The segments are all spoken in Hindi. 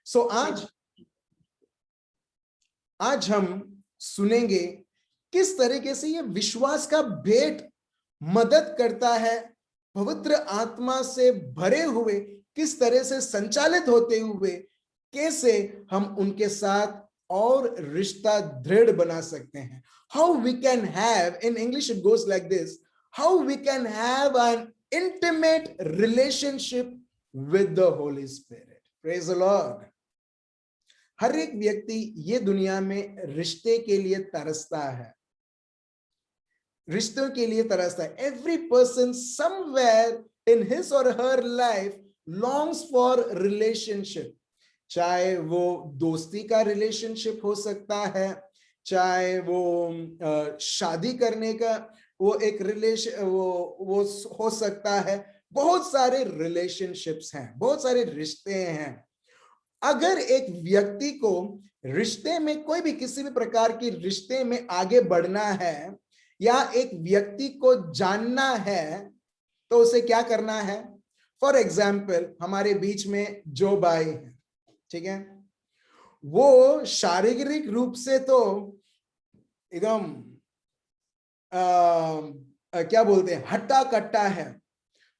सो आज हम सुनेंगे किस तरीके से ये विश्वास का भेंट मदद करता है पवित्र आत्मा से भरे हुए, किस तरह से संचालित होते हुए कैसे हम उनके साथ और रिश्ता दृढ़ बना सकते हैं. How we can have, in English it goes like this, how we can have an intimate relationship with the Holi spirit. Praise the lord. हर एक व्यक्ति ये दुनिया में रिश्ते के लिए तरसता है, रिश्तों के लिए तरसता है. Every person somewhere in his or her life longs for relationship. चाहे वो दोस्ती का रिलेशनशिप हो सकता है, चाहे वो शादी करने का वो एक रिलेशन वो हो सकता है. बहुत सारे रिलेशनशिप्स हैं, बहुत सारे रिश्ते हैं. अगर एक व्यक्ति को रिश्ते में, कोई भी किसी भी प्रकार की रिश्ते में आगे बढ़ना है या एक व्यक्ति को जानना है तो उसे क्या करना है. फॉर एग्जाम्पल, हमारे बीच में जो भाई है, ठीक है, वो शारीरिक रूप से तो एकदम क्या बोलते हैं, हट्टा कट्टा है,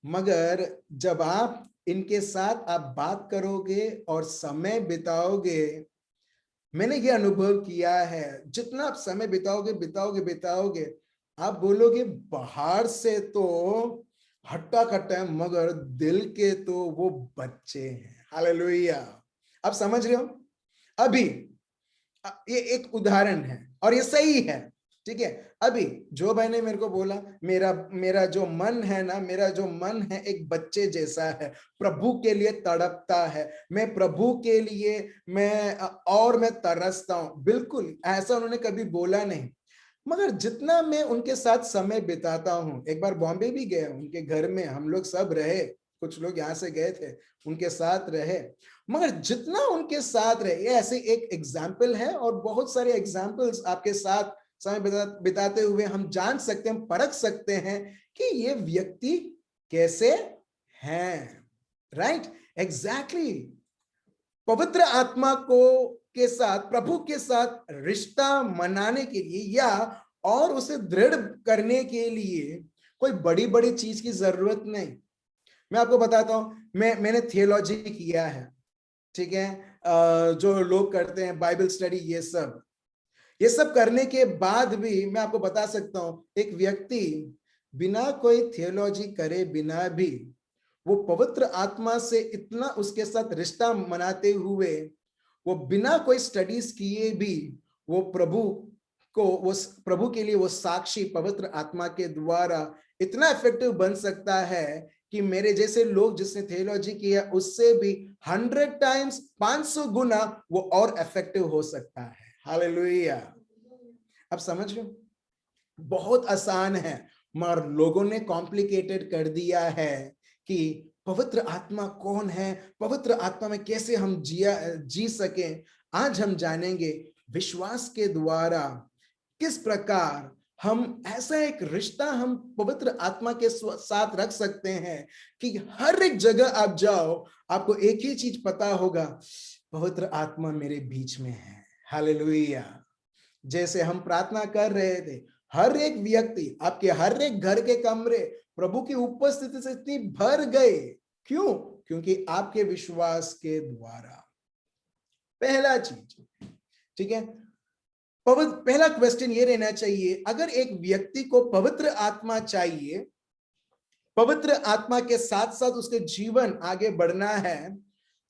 मगर जब आप इनके साथ आप बात करोगे और समय बिताओगे, मैंने ये अनुभव किया है, जितना आप समय बिताओगे आप बोलोगे बाहर से तो हट्टा कट्टा है मगर दिल के तो वो बच्चे हैं. हालेलुया. आप समझ रहे हो. अभी ये एक उदाहरण है और ये सही है, ठीक है. अभी जो भाई ने मेरे को बोला, मेरा जो मन है ना, मेरा जो मन है एक बच्चे जैसा है, प्रभु के लिए तड़पता है, मैं प्रभु के लिए मैं तरसता हूं. बिल्कुल ऐसा उन्होंने कभी बोला नहीं, मगर जितना मैं उनके साथ समय बिताता हूं, एक बार बॉम्बे भी गया, उनके घर में हम लोग सब रहे, कुछ लोग यहाँ से गए थे, उनके साथ रहे, मगर जितना उनके साथ रहे, ये ऐसे एक एग्जाम्पल है और बहुत सारे एग्जाम्पल्स आपके साथ समय बिताते हुए हम जान सकते हैं, हम परख सकते हैं कि ये व्यक्ति कैसे हैं. Right, exactly. पवित्र आत्मा को के साथ, प्रभु के साथ रिश्ता मनाने के लिए या और उसे दृढ़ करने के लिए कोई बड़ी बड़ी चीज की जरूरत नहीं. मैं आपको बताता हूं, मैंने थियोलॉजी किया है, ठीक है. जो लोग करते हैं बाइबल स्टडी, ये सब करने के बाद भी मैं आपको बता सकता हूं, एक व्यक्ति बिना कोई थियोलॉजी करे बिना भी वो पवित्र आत्मा से इतना उसके साथ रिश्ता मनाते हुए, वो बिना कोई स्टडीज किए भी वो प्रभु के लिए वो साक्षी पवित्र आत्मा के द्वारा इतना इफेक्टिव बन सकता है कि मेरे जैसे लोग जिसने थियोलॉजी किया उससे भी 100 टाइम्स 500 गुना वो और इफेक्टिव हो सकता है. हालेलुया. अब समझ लो, बहुत आसान है मगर लोगों ने कॉम्प्लिकेटेड कर दिया है कि पवित्र आत्मा कौन है, पवित्र आत्मा में कैसे हम जी सके. आज हम जानेंगे विश्वास के द्वारा किस प्रकार हम ऐसा एक रिश्ता हम पवित्र आत्मा के साथ रख सकते हैं कि हर एक जगह आप जाओ, आपको एक ही चीज पता होगा, पवित्र आत्मा मेरे बीच में है. हालेलुया. जैसे हम प्रार्थना कर रहे थे, हर एक व्यक्ति, आपके हर एक घर के कमरे प्रभु की उपस्थिति से इतनी भर गए. क्यों? क्योंकि आपके विश्वास के द्वारा. पहला चीज, ठीक है, पहला क्वेश्चन ये रहना चाहिए, अगर एक व्यक्ति को पवित्र आत्मा चाहिए, पवित्र आत्मा के साथ साथ उसके जीवन आगे बढ़ना है,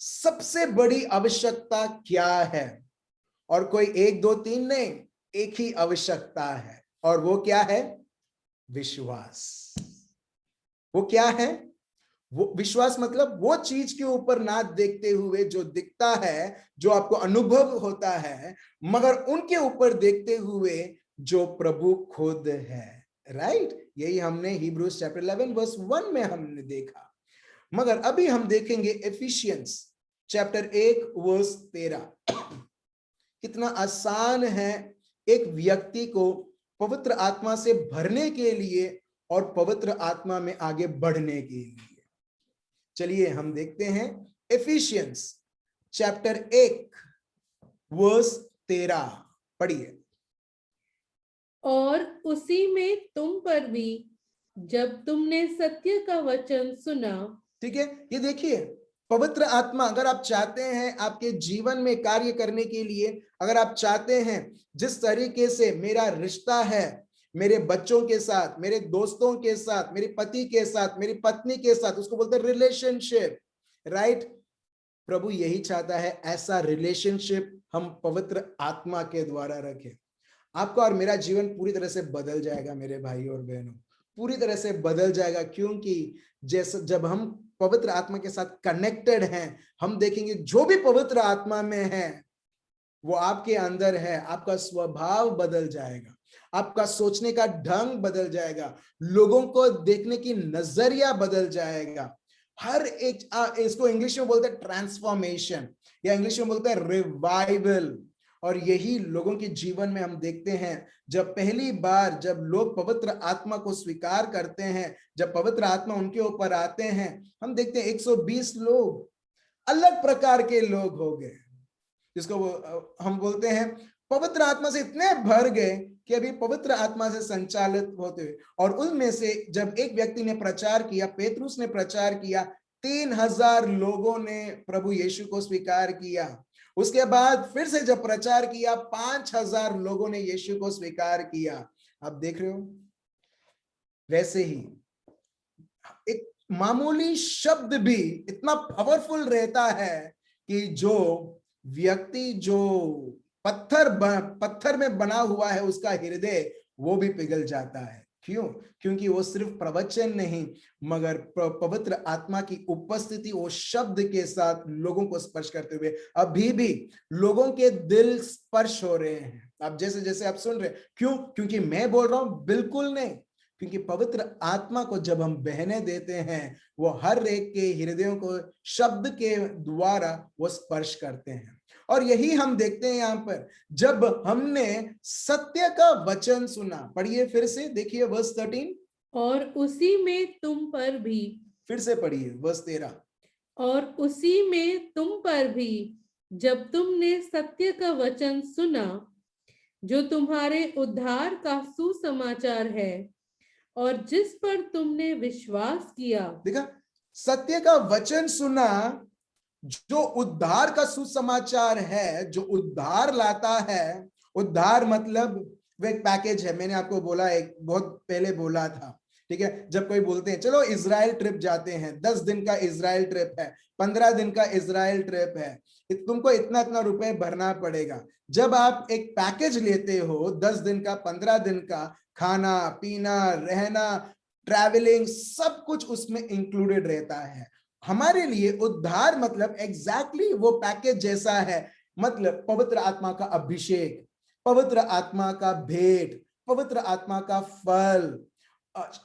सबसे बड़ी आवश्यकता क्या है? और कोई 1 2 3 नहीं, एक ही आवश्यकता है और वो क्या है? विश्वास. वो क्या है? वो विश्वास मतलब वो चीज के ऊपर ना देखते हुए जो दिखता है, जो आपको अनुभव होता है, मगर उनके ऊपर देखते हुए जो प्रभु खुद है. राइट, यही हमने हिब्रूज चैप्टर 11 वर्स 1 में हमने देखा. मगर अभी हम देखेंगे एफिशियंस चैप्टर 1 वर्स 13. कितना आसान है एक व्यक्ति को पवित्र आत्मा से भरने के लिए और पवित्र आत्मा में आगे बढ़ने के लिए. चलिए हम देखते हैं एफिशियंस चैप्टर 1 वर्स 13 पढ़िए। और उसी में तुम पर भी जब तुमने सत्य का वचन सुना। ठीक है, ये देखिए, पवित्र आत्मा अगर आप चाहते हैं आपके जीवन में कार्य करने के लिए, अगर आप चाहते हैं जिस तरीके से मेरा रिश्ता है मेरे बच्चों के साथ, मेरे दोस्तों के साथ, मेरे पति के साथ, मेरी पत्नी के साथ, उसको बोलते हैं रिलेशनशिप, राइट। प्रभु यही चाहता है ऐसा रिलेशनशिप हम पवित्र आत्मा के द्वारा रखें। आपका और मेरा जीवन पूरी तरह से बदल जाएगा मेरे भाई और बहनों, पूरी तरह से बदल जाएगा, क्योंकि जैसे जब हम पवित्र आत्मा के साथ कनेक्टेड हैं, हम देखेंगे जो भी पवित्र आत्मा में है वो आपके अंदर है, आपका स्वभाव बदल जाएगा, आपका सोचने का ढंग बदल जाएगा, लोगों को देखने की नजरिया बदल जाएगा। हर एक इसको इंग्लिश में बोलते हैं ट्रांसफॉर्मेशन, या इंग्लिश में बोलते हैं रिवाइवल। और यही लोगों के जीवन में हम देखते हैं, जब पहली बार जब लोग पवित्र आत्मा को स्वीकार करते हैं, जब पवित्र आत्मा उनके ऊपर आते हैं, हम देखते हैं 120 लोग अलग प्रकार के लोग हो गए, जिसको हम बोलते हैं पवित्र आत्मा से इतने भर गए कि अभी पवित्र आत्मा से संचालित होते हुए। और उनमें से जब एक व्यक्ति ने प्रचार किया, पेतरुस ने प्रचार किया, 3000 लोगों ने प्रभु यीशु को स्वीकार किया। उसके बाद फिर से जब प्रचार किया, 5000 लोगों ने यीशु को स्वीकार किया। आप देख रहे हो, वैसे ही एक मामूली शब्द भी इतना पावरफुल रहता है कि जो व्यक्ति जो पत्थर में बना हुआ है उसका हृदय वो भी पिघल जाता है। क्यों? क्योंकि वो सिर्फ प्रवचन नहीं मगर पवित्र आत्मा की उपस्थिति वो शब्द के साथ लोगों को स्पर्श करते हुए अभी भी लोगों के दिल स्पर्श हो रहे हैं। आप जैसे जैसे आप सुन रहे, क्यों? क्योंकि मैं बोल रहा हूं? बिल्कुल नहीं, क्योंकि पवित्र आत्मा को जब हम बहने देते हैं वो हर एक के हृदयों को शब्द के द्वारा वो स्पर्श करते हैं। और यही हम देखते हैं यहाँ पर, जब हमने सत्य का वचन सुना। पढ़िए फिर से, देखिए वर्स 13। और उसी में तुम पर भी, फिर से पढ़िए वर्स 13। और उसी में तुम पर भी जब तुमने सत्य का वचन सुना, जो तुम्हारे उद्धार का सुसमाचार है, और जिस पर तुमने विश्वास किया। देखा, सत्य का वचन सुना, जो उद्धार का सुसमाचार है, जो उद्धार लाता है। उद्धार मतलब वो एक पैकेज है, मैंने आपको बोला, एक बहुत पहले बोला था, ठीक है। जब कोई बोलते हैं चलो इजराइल ट्रिप जाते हैं, 10 दिन का इजराइल ट्रिप है, 15 दिन का इजराइल ट्रिप है, तुमको इतना इतना रुपए भरना पड़ेगा। जब आप एक पैकेज लेते हो 10 दिन का, 15 दिन का, खाना पीना रहना ट्रैवलिंग सब कुछ उसमें इंक्लूडेड रहता है। हमारे लिए उद्धार मतलब एग्जैक्टली वो पैकेज जैसा है। मतलब पवित्र आत्मा का अभिषेक, पवित्र आत्मा का भेंट, पवित्र आत्मा का फल,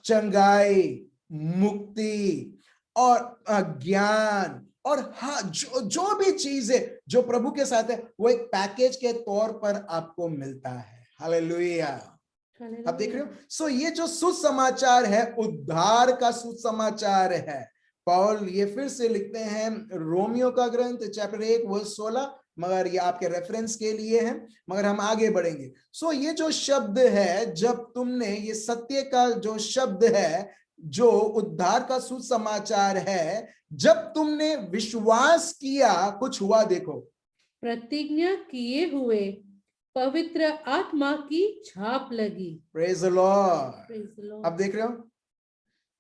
चंगाई, मुक्ति और ज्ञान, और हाँ जो भी चीजें जो प्रभु के साथ है वो एक पैकेज के तौर पर आपको मिलता है। हालेलुया। आप देख रहे हो? सो ये जो सुसमाचार है उद्धार का सुसमाचार है। पौल ये फिर से लिखते हैं रोमियो का ग्रंथ चैप्टर 1 वर्स 16, मगर ये आपके रेफरेंस के लिए है, मगर हम आगे बढ़ेंगे। सो ये जो शब्द है, जब तुमने ये सत्य का जो शब्द है, जो उद्धार का सुसमाचार है, जब तुमने विश्वास किया, कुछ हुआ। देखो, प्रतिज्ञा किए हुए पवित्र आत्मा की छाप लगी। Praise the Lord. अब देख रहे हो,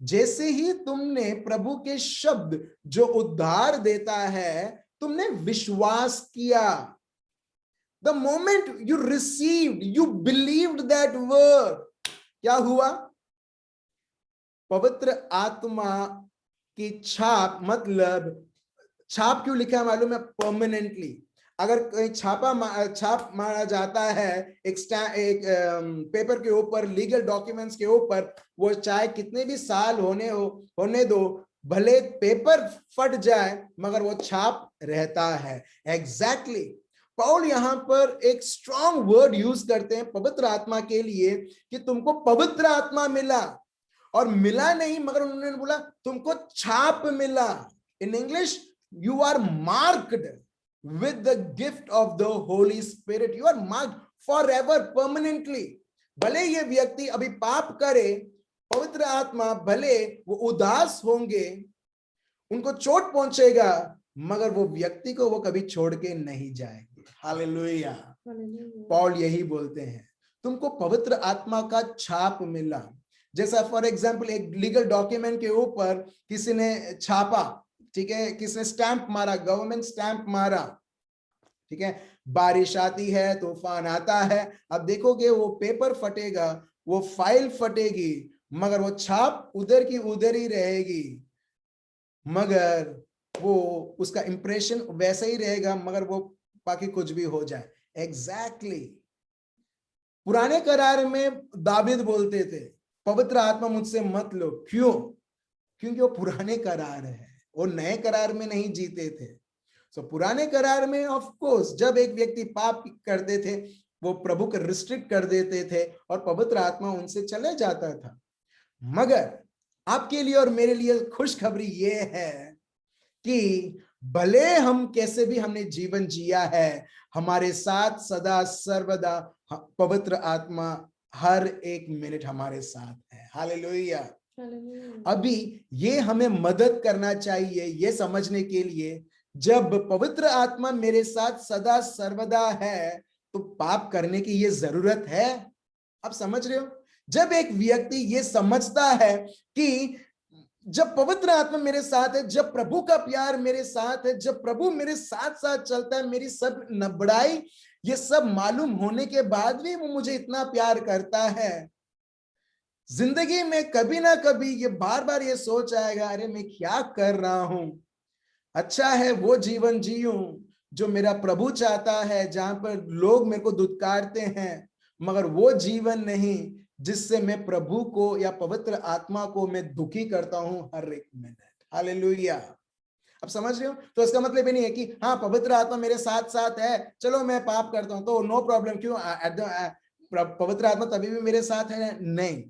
जैसे ही तुमने प्रभु के शब्द जो उद्धार देता है तुमने विश्वास किया, the moment you received, you believed that word, क्या हुआ? पवित्र आत्मा की छाप, मतलब छाप क्यों लिखा है मालूम है? परमानेंटली। अगर कोई छाप मारा जाता है एक पेपर के ऊपर, लीगल डॉक्यूमेंट्स के ऊपर, वो चाहे कितने भी साल होने दो, भले पेपर फट जाए मगर वो छाप रहता है। एग्जैक्टली पौल यहां पर एक स्ट्रॉन्ग वर्ड यूज करते हैं पवित्र आत्मा के लिए कि तुमको पवित्र आत्मा मिला, और मिला नहीं मगर उन्होंने बोला तुमको छाप मिला। In English, you are marked, with the gift of the Holy Spirit. You are marked forever, permanently. भले ये व्यक्ति अभी पाप करे, पवित्र आत्मा भले वो उदास होंगे, उनको चोट पहुंचेगा, मगर वो व्यक्ति को वो कभी छोड़ के नहीं जाएंगे। हालेलुया। पौल यही बोलते हैं, तुमको पवित्र आत्मा का छाप मिला। जैसा फॉर एग्जाम्पल एक लीगल डॉक्यूमेंट के ऊपर किसी ने छापा, ठीक है, किसने स्टैंप मारा, गवर्नमेंट स्टैंप मारा, ठीक है, बारिश आती है, तूफान आता है, अब देखोगे वो पेपर फटेगा, वो फाइल फटेगी, मगर वो छाप उधर की उधर ही रहेगी, मगर वो उसका इंप्रेशन वैसा ही रहेगा, मगर वो बाकी कुछ भी हो जाए। एग्जैक्टली पुराने करार में दाऊद बोलते थे, पवित्र आत्मा मुझसे मत लो। क्यों? क्योंकि वो पुराने करार है, वो नए करार में नहीं जीते थे। सो पुराने करार में ऑफ कोर्स जब एक व्यक्ति पाप करते थे, वो प्रभु को रिस्ट्रिक्ट कर देते थे और पवित्र आत्मा उनसे चले जाता था। मगर आपके लिए और मेरे लिए खुशखबरी ये है कि भले हम कैसे भी हमने जीवन जिया है, हमारे साथ सदा सर्वदा पवित्र आत्मा हर एक मिनट हमारे साथ है। हालेलुया। अभी ये हमें मदद करना चाहिए ये समझने के लिए, जब पवित्र आत्मा मेरे साथ सदा सर्वदा है तो पाप करने की ये जरूरत है। आप समझ रहे हो? जब एक व्यक्ति ये समझता है कि जब पवित्र आत्मा मेरे साथ है, जब प्रभु का प्यार मेरे साथ है, जब प्रभु मेरे साथ साथ चलता है, मेरी सब नबड़ाई ये सब मालूम होने के बाद भी वो मुझे इतना प्यार करता है, जिंदगी में कभी ना कभी ये बार बार ये सोच आएगा, अरे मैं क्या कर रहा हूं, अच्छा है वो जीवन जीऊं जो मेरा प्रभु चाहता है, जहां पर लोग मेरे को दुत्कारते हैं, मगर वो जीवन नहीं जिससे मैं प्रभु को या पवित्र आत्मा को मैं दुखी करता हूं हर एक मिनट। हालेलुया। अब समझ रहे हो? तो इसका मतलब ये नहीं है कि हाँ पवित्र आत्मा मेरे साथ साथ है, चलो मैं पाप करता हूं तो नो प्रॉब्लम। क्यों? पवित्र आत्मा तभी भी मेरे साथ है? नहीं।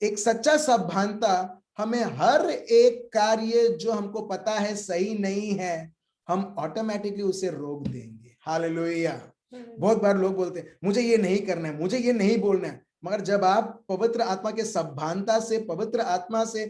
एक सच्चा सभानता हमें हर एक कार्य जो हमको पता है सही नहीं है, हम ऑटोमेटिकली उसे रोक देंगे। हालेलुया। बहुत बार लोग बोलते हैं मुझे ये नहीं करना है, मुझे ये नहीं बोलना है, मगर जब आप पवित्र आत्मा के सभानता से, पवित्र आत्मा से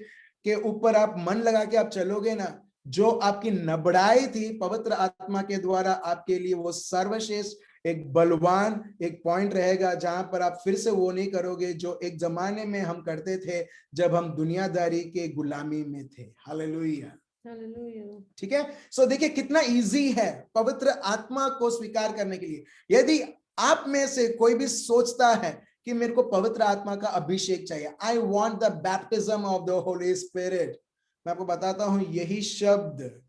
के ऊपर आप मन लगा के आप चलोगे ना, जो आपकी नबड़ाई थी पवित्र आत्मा के द्वारा आपके लिए वो सर्वश्रेष्ठ एक बलवान एक पॉइंट रहेगा, जहां पर आप फिर से वो नहीं करोगे जो एक जमाने में हम करते थे जब हम दुनियादारी के गुलामी में थे। हालेलुया। ठीक है। सो देखिए कितना इजी है पवित्र आत्मा को स्वीकार करने के लिए। यदि आप में से कोई भी सोचता है कि मेरे को पवित्र आत्मा का अभिषेक चाहिए, I want the baptism of the Holi spirit, मैं आपको बताता हूं यही शब्द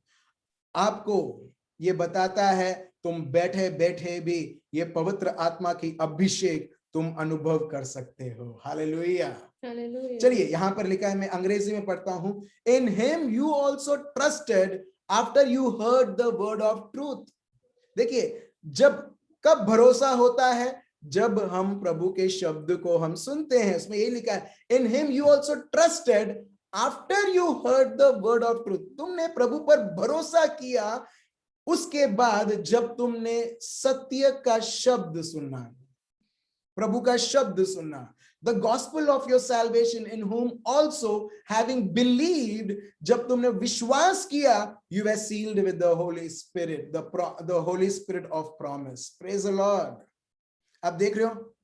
आपको ये बताता है, तुम बैठे बैठे भी ये पवित्र आत्मा की अभिषेक तुम अनुभव कर सकते हो। हालेलुया। चलिए यहां पर लिखा है, मैं अंग्रेजी में पढ़ता हूं, in him you also trusted after you heard the word of truth. देखिए जब कब भरोसा होता है, जब हम प्रभु के शब्द को हम सुनते हैं। उसमें यही लिखा है, in him you also trusted after you heard the word of truth. तुमने प्रभु पर भरोसा किया उसके बाद जब तुमने सत्य का शब्द सुना, प्रभु का शब्द सुना। The gospel of your salvation, in whom also having believed, जब तुमने विश्वास किया, you were sealed with the Holy Spirit, the Holy Spirit of promise. Praise the Lord. आप देख रहे हो,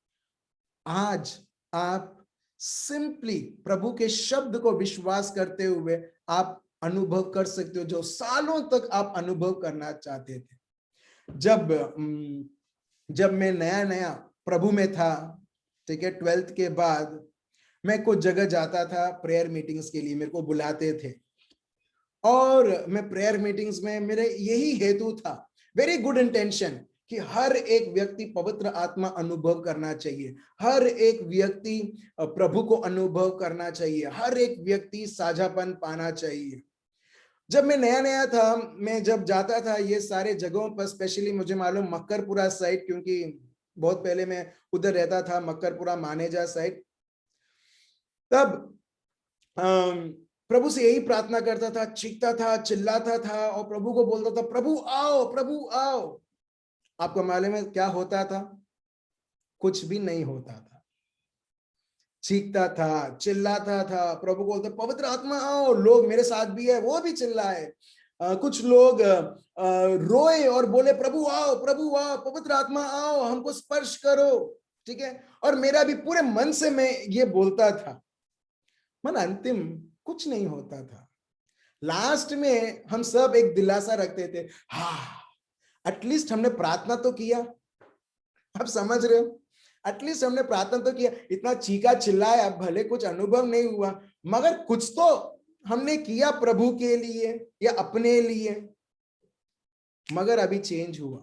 आज आप सिंपली प्रभु के शब्द को विश्वास करते हुए आप अनुभव कर सकते हो जो सालों तक आप अनुभव करना चाहते थे। जब मैं नया नया प्रभु में था, ठीक है, 12th के बाद मैं कुछ जगह जाता था प्रेयर मीटिंग्स के लिए, मेरे को बुलाते थे और मैं प्रेयर मीटिंग्स में मेरे यही हेतु था, वेरी गुड इंटेंशन, कि हर एक व्यक्ति पवित्र आत्मा अनुभव करना चाहिए, हर एक व्यक्ति प्रभु को अनुभव करना चाहिए, हर एक व्यक्ति साझापन पाना चाहिए। जब मैं नया नया था, मैं जब जाता था ये सारे जगहों पर, स्पेशली मुझे मालूम मक्करपुरा साइड, क्योंकि बहुत पहले मैं उधर रहता था, मक्करपुरा मानेजा साइड। तब प्रभु से यही प्रार्थना करता था, चीखता था, चिल्लाता था और प्रभु को बोलता था, प्रभु आओ, प्रभु आओ। आपको मालूम है क्या होता था? कुछ भी नहीं होता था। चीखता था, चिल्लाता था, प्रभु को बोलते, पवित्र आत्मा आओ, लोग मेरे साथ भी है, वो भी चिल्लाए। कुछ लोग रोए और बोले, प्रभु आओ, प्रभु आओ, पवित्र आत्मा आओ, हमको स्पर्श करो। ठीक है, और मेरा भी पूरे मन से मैं ये बोलता था, मन अंतिम कुछ नहीं होता था। लास्ट में हम सब एक दिलासा रखते थे, हाँ एटलीस्ट हमने प्रार्थना तो किया। आप समझ रहे हो? एटलीस्ट हमने प्रार्थना तो किया, इतना चीखा चिल्लाया, भले कुछ अनुभव नहीं हुआ मगर कुछ तो हमने किया प्रभु के लिए या अपने लिए। मगर अभी चेंज हुआ,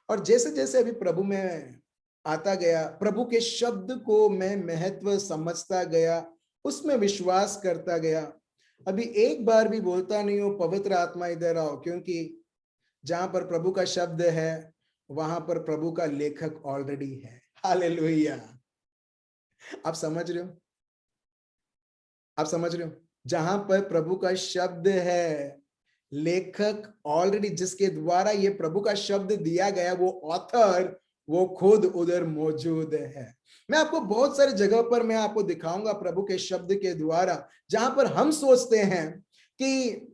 और जैसे जैसे अभी प्रभु में आता गया, प्रभु के शब्द को मैं महत्व समझता गया, उसमें विश्वास करता गया। अभी एक बार भी बोलता नहीं हूं पवित्र आत्मा इधर आओ, क्योंकि जहां पर प्रभु का शब्द है वहां पर प्रभु का लेखक ऑलरेडी है। हालेलुया। आप समझ रहे हो? आप समझ रहे हो? जहां पर प्रभु का शब्द है, लेखक ऑलरेडी, जिसके द्वारा ये प्रभु का शब्द दिया गया, वो ऑथर, वो खुद उधर मौजूद है। मैं आपको बहुत सारी जगह पर मैं आपको दिखाऊंगा प्रभु के शब्द के द्वारा, जहां पर हम सोचते हैं कि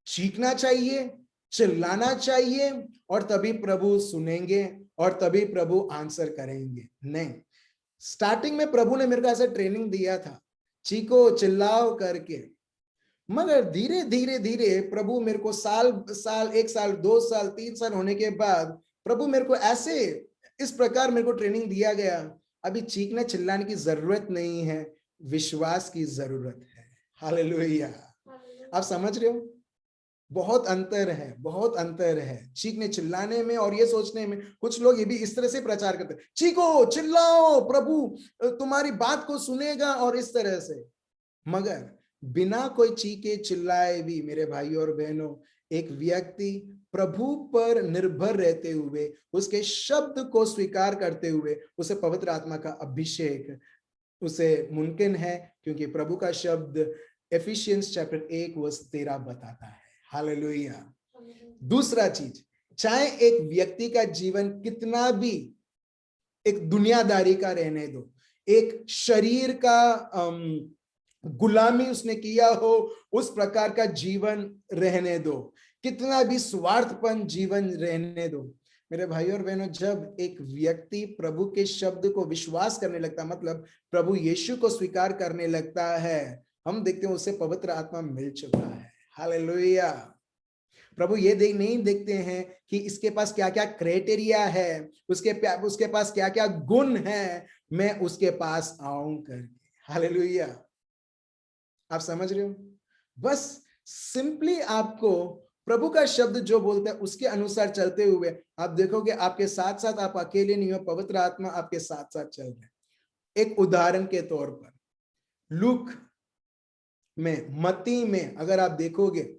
चीखना चाहिए, चिल्लाना चाहिए और तभी प्रभु सुनेंगे और तभी प्रभु आंसर करेंगे। नहीं, स्टार्टिंग में प्रभु ने मेरे को ऐसा ट्रेनिंग दिया था, चीखो चिल्लाओ करके। मगर धीरे धीरे धीरे प्रभु मेरे को साल 1 साल 2 साल 3 साल होने के बाद प्रभु मेरे को ऐसे इस प्रकार मेरे को ट्रेनिंग दिया गया, अभी चीखने चिल्लाने की जरूरत नहीं है, विश्वास की जरूरत है। हालेलुया। आप समझ रहे हो? बहुत अंतर है, बहुत अंतर है चीखने चिल्लाने में और ये सोचने में। कुछ लोग ये भी इस तरह से प्रचार करते हैं, चीखो चिल्लाओ, प्रभु तुम्हारी बात को सुनेगा, और इस तरह से। मगर बिना कोई चीखे चिल्लाए भी मेरे भाई और बहनों, एक व्यक्ति प्रभु पर निर्भर रहते हुए, उसके शब्द को स्वीकार करते हुए, उसे पवित्र आत्मा का अभिषेक उसे मुमकिन है, क्योंकि प्रभु का शब्द एफिशियंस चैप्टर 1:13 बताता है। हालेलुया। दूसरा चीज, चाहे एक व्यक्ति का जीवन कितना भी एक दुनियादारी का रहने दो, एक शरीर का गुलामी उसने किया हो, उस प्रकार का जीवन रहने दो, कितना भी स्वार्थपन जीवन रहने दो, मेरे भाई और बहनों, जब एक व्यक्ति प्रभु के शब्द को विश्वास करने लगता, मतलब प्रभु यीशु को स्वीकार करने लगता है, हम देखते हैं उसे पवित्र आत्मा मिल चुका है। हालेलुया। प्रभु ये नहीं देखते हैं कि इसके पास क्या क्या क्राइटेरिया है, उसके पास क्या क्या गुण है, मैं उसके पास आऊं करके। हालेलुया। आप समझ रहे हो? बस सिंपली आपको प्रभु का शब्द जो बोलता है उसके अनुसार चलते हुए आप देखोगे आपके साथ साथ, आप अकेले नहीं हो, पवित्र आत्मा आपके साथ साथ चल रहे हैं। एक उदाहरण के तौर पर लूक में, मत्ती में अगर आप देखोगे,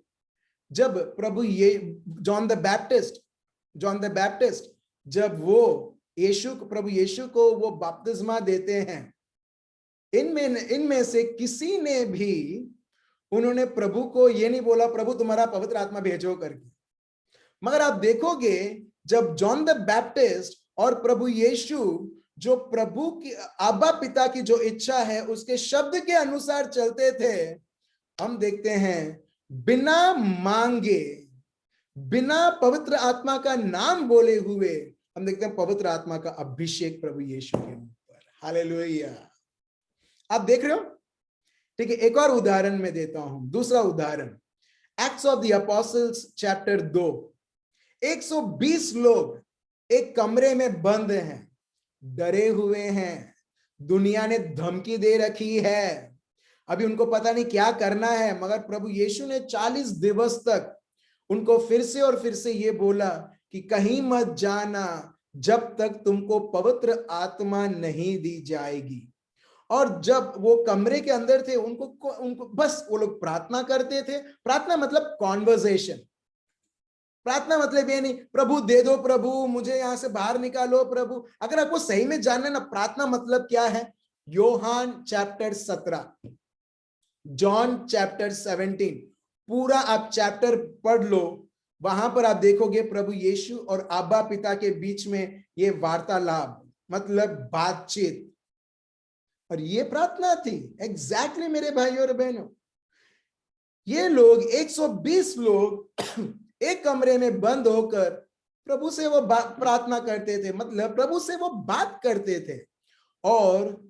जब प्रभु ये जॉन द बैप्टिस्ट जब वो प्रभु यीशु को वो बपतिस्मा देते हैं, इनमें से किसी ने भी उन्होंने प्रभु को ये नहीं बोला प्रभु तुम्हारा पवित्र आत्मा भेजो करके। मगर आप देखोगे जब जॉन द बैप्टिस्ट और प्रभु यीशु जो प्रभु की आबा पिता की जो इच्छा है उसके शब्द के अनुसार चलते थे, हम देखते हैं बिना मांगे, बिना पवित्र आत्मा का नाम बोले हुए, हम देखते हैं पवित्र आत्मा का अभिषेक प्रभु यीशु के ऊपर। हालेलुया। आप देख रहे हो? ठीक है, एक और उदाहरण मैं देता हूं, दूसरा उदाहरण acts of the apostles chapter 2। 120 लोग एक कमरे में बंद हैं, डरे हुए हैं, दुनिया ने धमकी दे रखी है, अभी उनको पता नहीं क्या करना है। मगर प्रभु यीशु ने 40 दिवस तक उनको फिर से और फिर से ये बोला कि कहीं मत जाना जब तक तुमको पवित्र आत्मा नहीं दी जाएगी। और जब वो कमरे के अंदर थे, उनको बस वो लोग प्रार्थना करते थे। प्रार्थना मतलब कॉन्वर्सेशन। प्रार्थना मतलब ये नहीं प्रभु दे दो, प्रभु मुझे यहां से बाहर निकालो प्रभु। अगर आपको सही में जानना ना प्रार्थना मतलब क्या है, यूहन्ना चैप्टर 17, जॉन चैप्टर 17, पूरा आप चैप्टर पढ़ लो, वहां पर आप देखोगे प्रभु यीशु और आबा पिता के बीच में ये वार्तालाप, मतलब बातचीत, और ये प्रार्थना थी। एग्जैक्टली मेरे भाइयों और बहनों, ये लोग 120 लोग एक कमरे में बंद होकर प्रभु से वो प्रार्थना करते थे, मतलब प्रभु से वो बात करते थे। और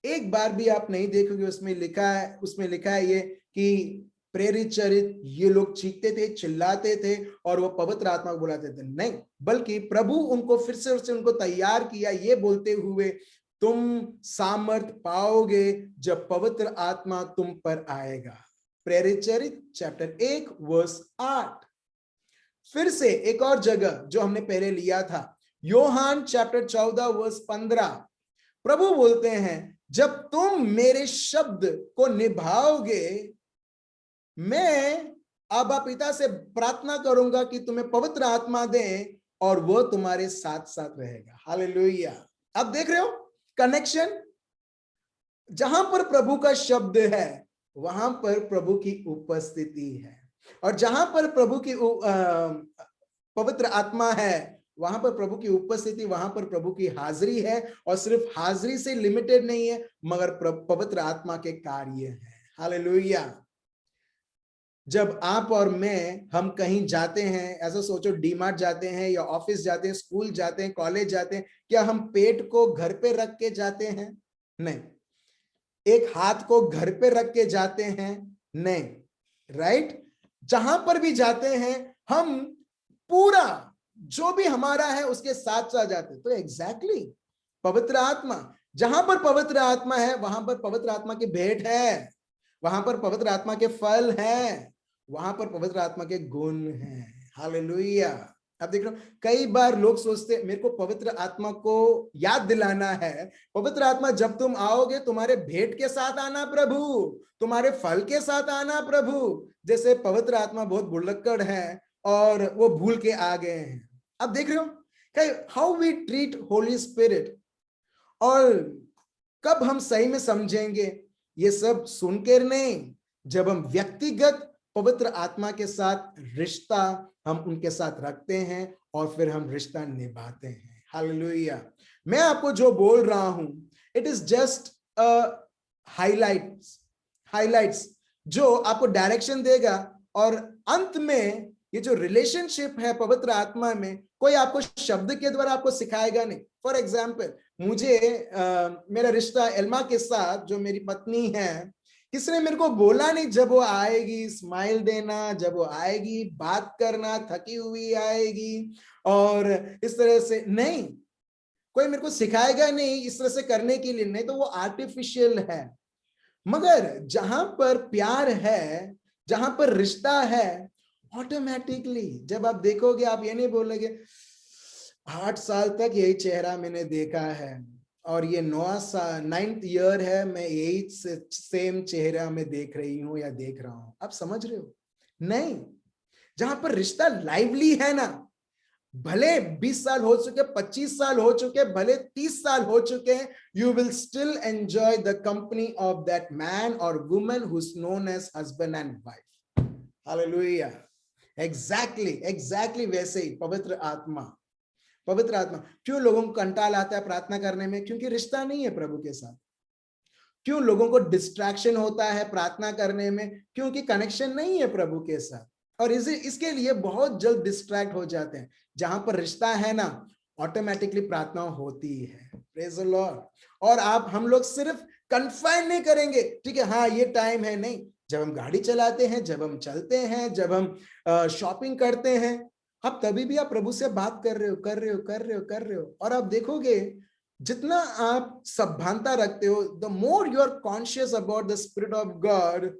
एक बार भी आप नहीं देखोगे उसमें लिखा है ये कि प्रेरित चरित ये लोग चीखते थे, चिल्लाते थे और वो पवित्र आत्मा को बुलाते थे, नहीं, बल्कि प्रभु उनको फिर से उनको तैयार किया ये बोलते हुए, तुम सामर्थ पाओगे जब पवित्र आत्मा तुम पर आएगा। प्रेरित चरित चैप्टर 1 वर्स 8। फिर से एक और जगह जो हमने पहले लिया था, योहान चैप्टर 14 वर्स 15, प्रभु बोलते हैं जब तुम मेरे शब्द को निभाओगे, मैं आबा पिता से प्रार्थना करूंगा कि तुम्हें पवित्र आत्मा दे और वो तुम्हारे साथ साथ रहेगा। हालेलुया। अब देख रहे हो कनेक्शन, जहां पर प्रभु का शब्द है वहां पर प्रभु की उपस्थिति है, और जहां पर प्रभु की पवित्र आत्मा है वहां पर प्रभु की उपस्थिति, वहां पर प्रभु की हाजिरी है, और सिर्फ हाजिरी से लिमिटेड नहीं है मगर पवित्र आत्मा के कार्य हैं। हालेलुया। जब आप और मैं हम कहीं जाते हैं, ऐसा सोचो डीमार्ट जाते हैं या ऑफिस जाते हैं, स्कूल जाते हैं, कॉलेज जाते हैं, क्या हम पेट को घर पे रख के जाते हैं? नहीं। एक हाथ को घर पे रख के जाते हैं? नहीं, राइट? जहां पर भी जाते हैं हम पूरा जो भी हमारा है उसके साथ साथ जाते हैं। तो एग्जैक्टली पवित्र आत्मा, जहां पर पवित्र आत्मा है वहां पर पवित्र आत्मा की भेंट है, वहां पर पवित्र आत्मा के फल हैं, वहां पर पवित्र आत्मा के गुण हैं। हालेलुया। अब देख रहे हो, कई बार लोग सोचते मेरे को पवित्र आत्मा को याद दिलाना है। पवित्र आत्मा जब तुम आओगे तुम्हारे भेंट के साथ आना प्रभु, तुम्हारे फल के साथ आना प्रभु। जैसे पवित्र आत्मा बहुत भुलक्कड़ है और वो भूल के आ गए हैं। अब देख रहे हो how we treat Holy Spirit, और कब हम सही में समझेंगे ये सब सुनकर नहीं, जब हम व्यक्तिगत पवित्र आत्मा के साथ रिश्ता हम उनके साथ रखते हैं और फिर हम रिश्ता निभाते हैं। हालेलुया। मैं आपको जो बोल रहा हूं इट इज जस्ट हाइलाइट्स जो आपको डायरेक्शन देगा, और अंत में ये जो रिलेशनशिप है पवित्र आत्मा में, कोई आपको शब्द के द्वारा आपको सिखाएगा नहीं। फॉर एग्जाम्पल मुझे मेरा रिश्ता एल्मा के साथ जो मेरी पत्नी है, किसी ने मेरे को बोला नहीं जब वो आएगी स्माइल देना, जब वो आएगी बात करना, थकी हुई आएगी और इस तरह से नहीं, कोई मेरे को सिखाएगा नहीं इस तरह से करने के लिए, नहीं तो वो आर्टिफिशियल है। मगर जहां पर प्यार है, जहां पर रिश्ता है, ऑटोमेटिकली जब आप देखोगे आप ये नहीं बोलोगे 8 साल तक यही चेहरा मैंने देखा है और ये 9th ईयर है मैं यही सेम चेहरा में देख रही हूं या देख रहा हूं। आप समझ रहे हो? नहीं, जहां पर रिश्ता लाइवली है ना, भले 20 साल हो चुके, 25 साल हो चुके, भले 30 साल हो चुके, you will still enjoy the company of that man or woman who's known as husband and wife. Hallelujah. Exactly वैसे ही पवित्र आत्मा क्यों लोगों को कंटाल आता है प्रार्थना करने में? क्योंकि रिश्ता नहीं है प्रभु के साथ। क्यों लोगों को डिस्ट्रैक्शन होता है प्रार्थना करने में? क्योंकि कनेक्शन नहीं है प्रभु के साथ, और इसके लिए बहुत जल्द डिस्ट्रैक्ट हो जाते हैं। जहां पर रिश्ता है ना, ऑटोमेटिकली प्रार्थना होती है। Praise the Lord. और हम लोग सिर्फ कन्फाइन नहीं करेंगे, ठीक है हाँ ये टाइम है, नहीं, जब हम गाड़ी चलाते हैं, जब हम चलते हैं, जब हम शॉपिंग करते हैं, आप तभी भी आप प्रभु से बात कर रहे हो। और आप देखोगे जितना आप सभानता रखते हो, the more you are conscious about the spirit of God,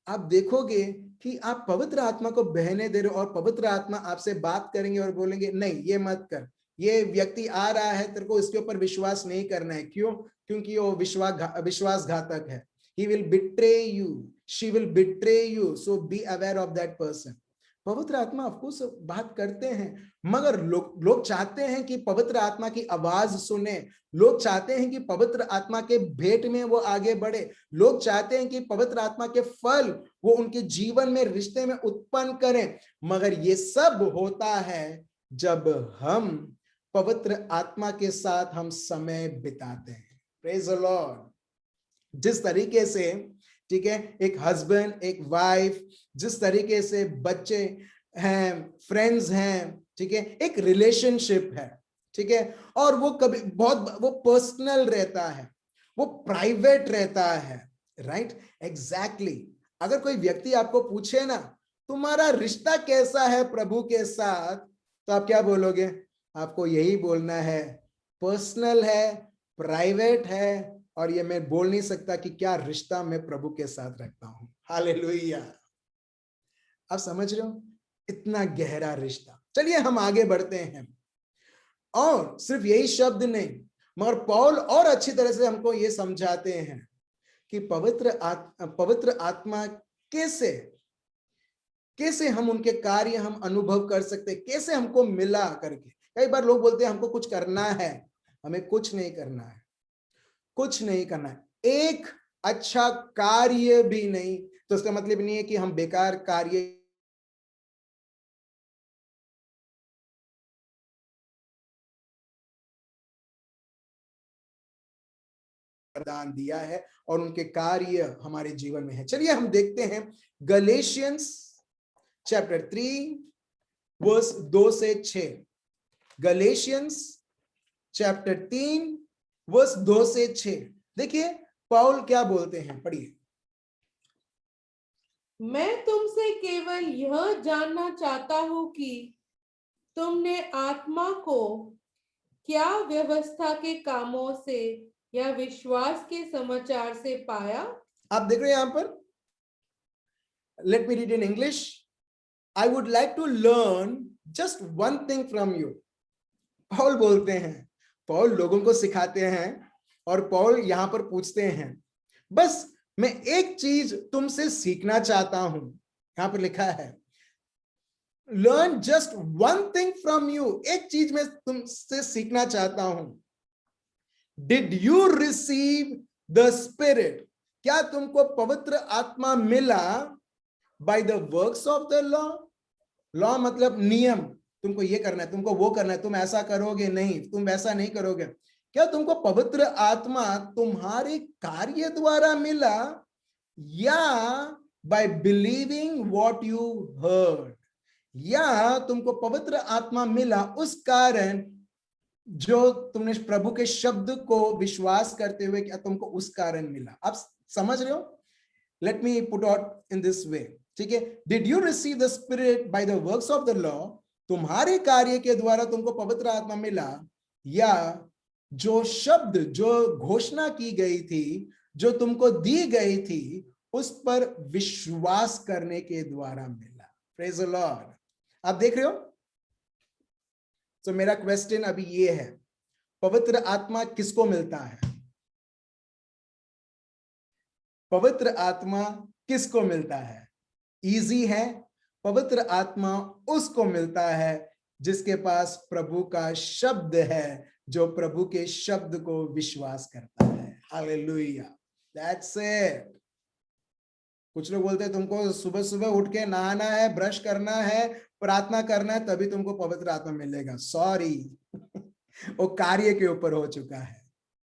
आप देखोगे कि आप पवित्र आत्मा को बहने दे रहे हो और पवित्र आत्मा आपसे बात करेंगे और बोलेंगे नहीं ये मत कर, ये व्यक्ति आ रहा है तेरे को इसके ऊपर विश्वास नहीं करना है। क्यों? क्योंकि वो विश्वासघातक है। He will betray you, she will betray you, so be aware of that person. पवित्र आत्मा ऑफकोर्स बात करते हैं, मगर लोग चाहते हैं कि पवित्र आत्मा की आवाज सुने, लोग चाहते हैं कि पवित्र आत्मा के भेंट में वो आगे बढ़े, लोग चाहते हैं कि पवित्र आत्मा के फल वो उनके जीवन में, रिश्ते में उत्पन्न करें। मगर ये सब होता है जब हम पवित्र आत्मा के साथ हम समय बिताते हैं। Praise the Lord. जिस तरीके से, ठीक है, एक हस्बैंड एक वाइफ, जिस तरीके से बच्चे हैं, फ्रेंड्स हैं, ठीक है, एक रिलेशनशिप है, ठीक है, और वो कभी बहुत वो पर्सनल रहता है, वो प्राइवेट रहता है, राइट? एग्जैक्टली। अगर कोई व्यक्ति आपको पूछे ना तुम्हारा रिश्ता कैसा है प्रभु के साथ, तो आप क्या बोलोगे? आपको यही बोलना है, पर्सनल है, प्राइवेट है, और ये मैं बोल नहीं सकता कि क्या रिश्ता मैं प्रभु के साथ रखता हूं। हालेलुया। आप समझ रहे हो? इतना गहरा रिश्ता। चलिए हम आगे बढ़ते हैं। और सिर्फ यही शब्द नहीं, मगर पौल और अच्छी तरह से हमको ये समझाते हैं कि पवित्र आत्मा कैसे कैसे हम उनके कार्य हम अनुभव कर सकते, कैसे हमको मिला करके। कई बार लोग बोलते हैं हमको कुछ करना है, हमें कुछ नहीं करना है, कुछ नहीं करना है, एक अच्छा कार्य भी नहीं। तो इसका मतलब नहीं है कि हम बेकार कार्य प्रदान दिया है और उनके कार्य हमारे जीवन में है। चलिए हम देखते हैं गलेशियंस चैप्टर 3 वर्स 2 से 6। गलेशियंस चैप्टर 3 वर्स 2 से 6। देखिए पौल क्या बोलते हैं, पढ़िए। मैं तुमसे केवल यह जानना चाहता हूं कि तुमने आत्मा को क्या व्यवस्था के कामों से या विश्वास के समाचार से पाया? आप देख रहे हैं यहां पर, let me read in English. I would like to learn just one thing from you. Paul बोलते हैं, पौल लोगों को सिखाते हैं, और पौल यहां पर पूछते हैं, बस मैं एक चीज तुमसे सीखना चाहता हूं। यहां पर लिखा है learn just one thing from you, एक चीज मैं तुमसे सीखना चाहता हूं। Did you receive the spirit, क्या तुमको पवित्र आत्मा मिला bye the works of the law? Law मतलब नियम, तुमको ये करना है, तुमको वो करना है, तुम ऐसा करोगे नहीं, तुम वैसा नहीं करोगे। क्या तुमको पवित्र आत्मा तुम्हारे कार्य द्वारा मिला, या bye believing what you heard? या तुमको पवित्र आत्मा मिला उस कारण जो तुमने प्रभु के शब्द को विश्वास करते हुए, क्या तुमको उस कारण मिला? आप समझ रहे हो? Let me put out in this way, ठीक है। Did you receive the spirit bye the works of the law, तुम्हारे कार्य के द्वारा तुमको पवित्र आत्मा मिला, या जो शब्द, जो घोषणा की गई थी, जो तुमको दी गई थी, उस पर विश्वास करने के द्वारा मिला? Praise the Lord. आप देख रहे हो? तो मेरा क्वेश्चन अभी ये है, पवित्र आत्मा किसको मिलता है? पवित्र आत्मा किसको मिलता है? इजी है, पवित्र आत्मा उसको मिलता है जिसके पास प्रभु का शब्द है, जो प्रभु के शब्द को विश्वास करता है। Hallelujah, that's it. कुछ लोग बोलते हैं तुमको सुबह सुबह उठ के नहाना है, ब्रश करना है, प्रार्थना करना है, तभी तुमको पवित्र आत्मा मिलेगा। सॉरी वो कार्य के ऊपर हो चुका है।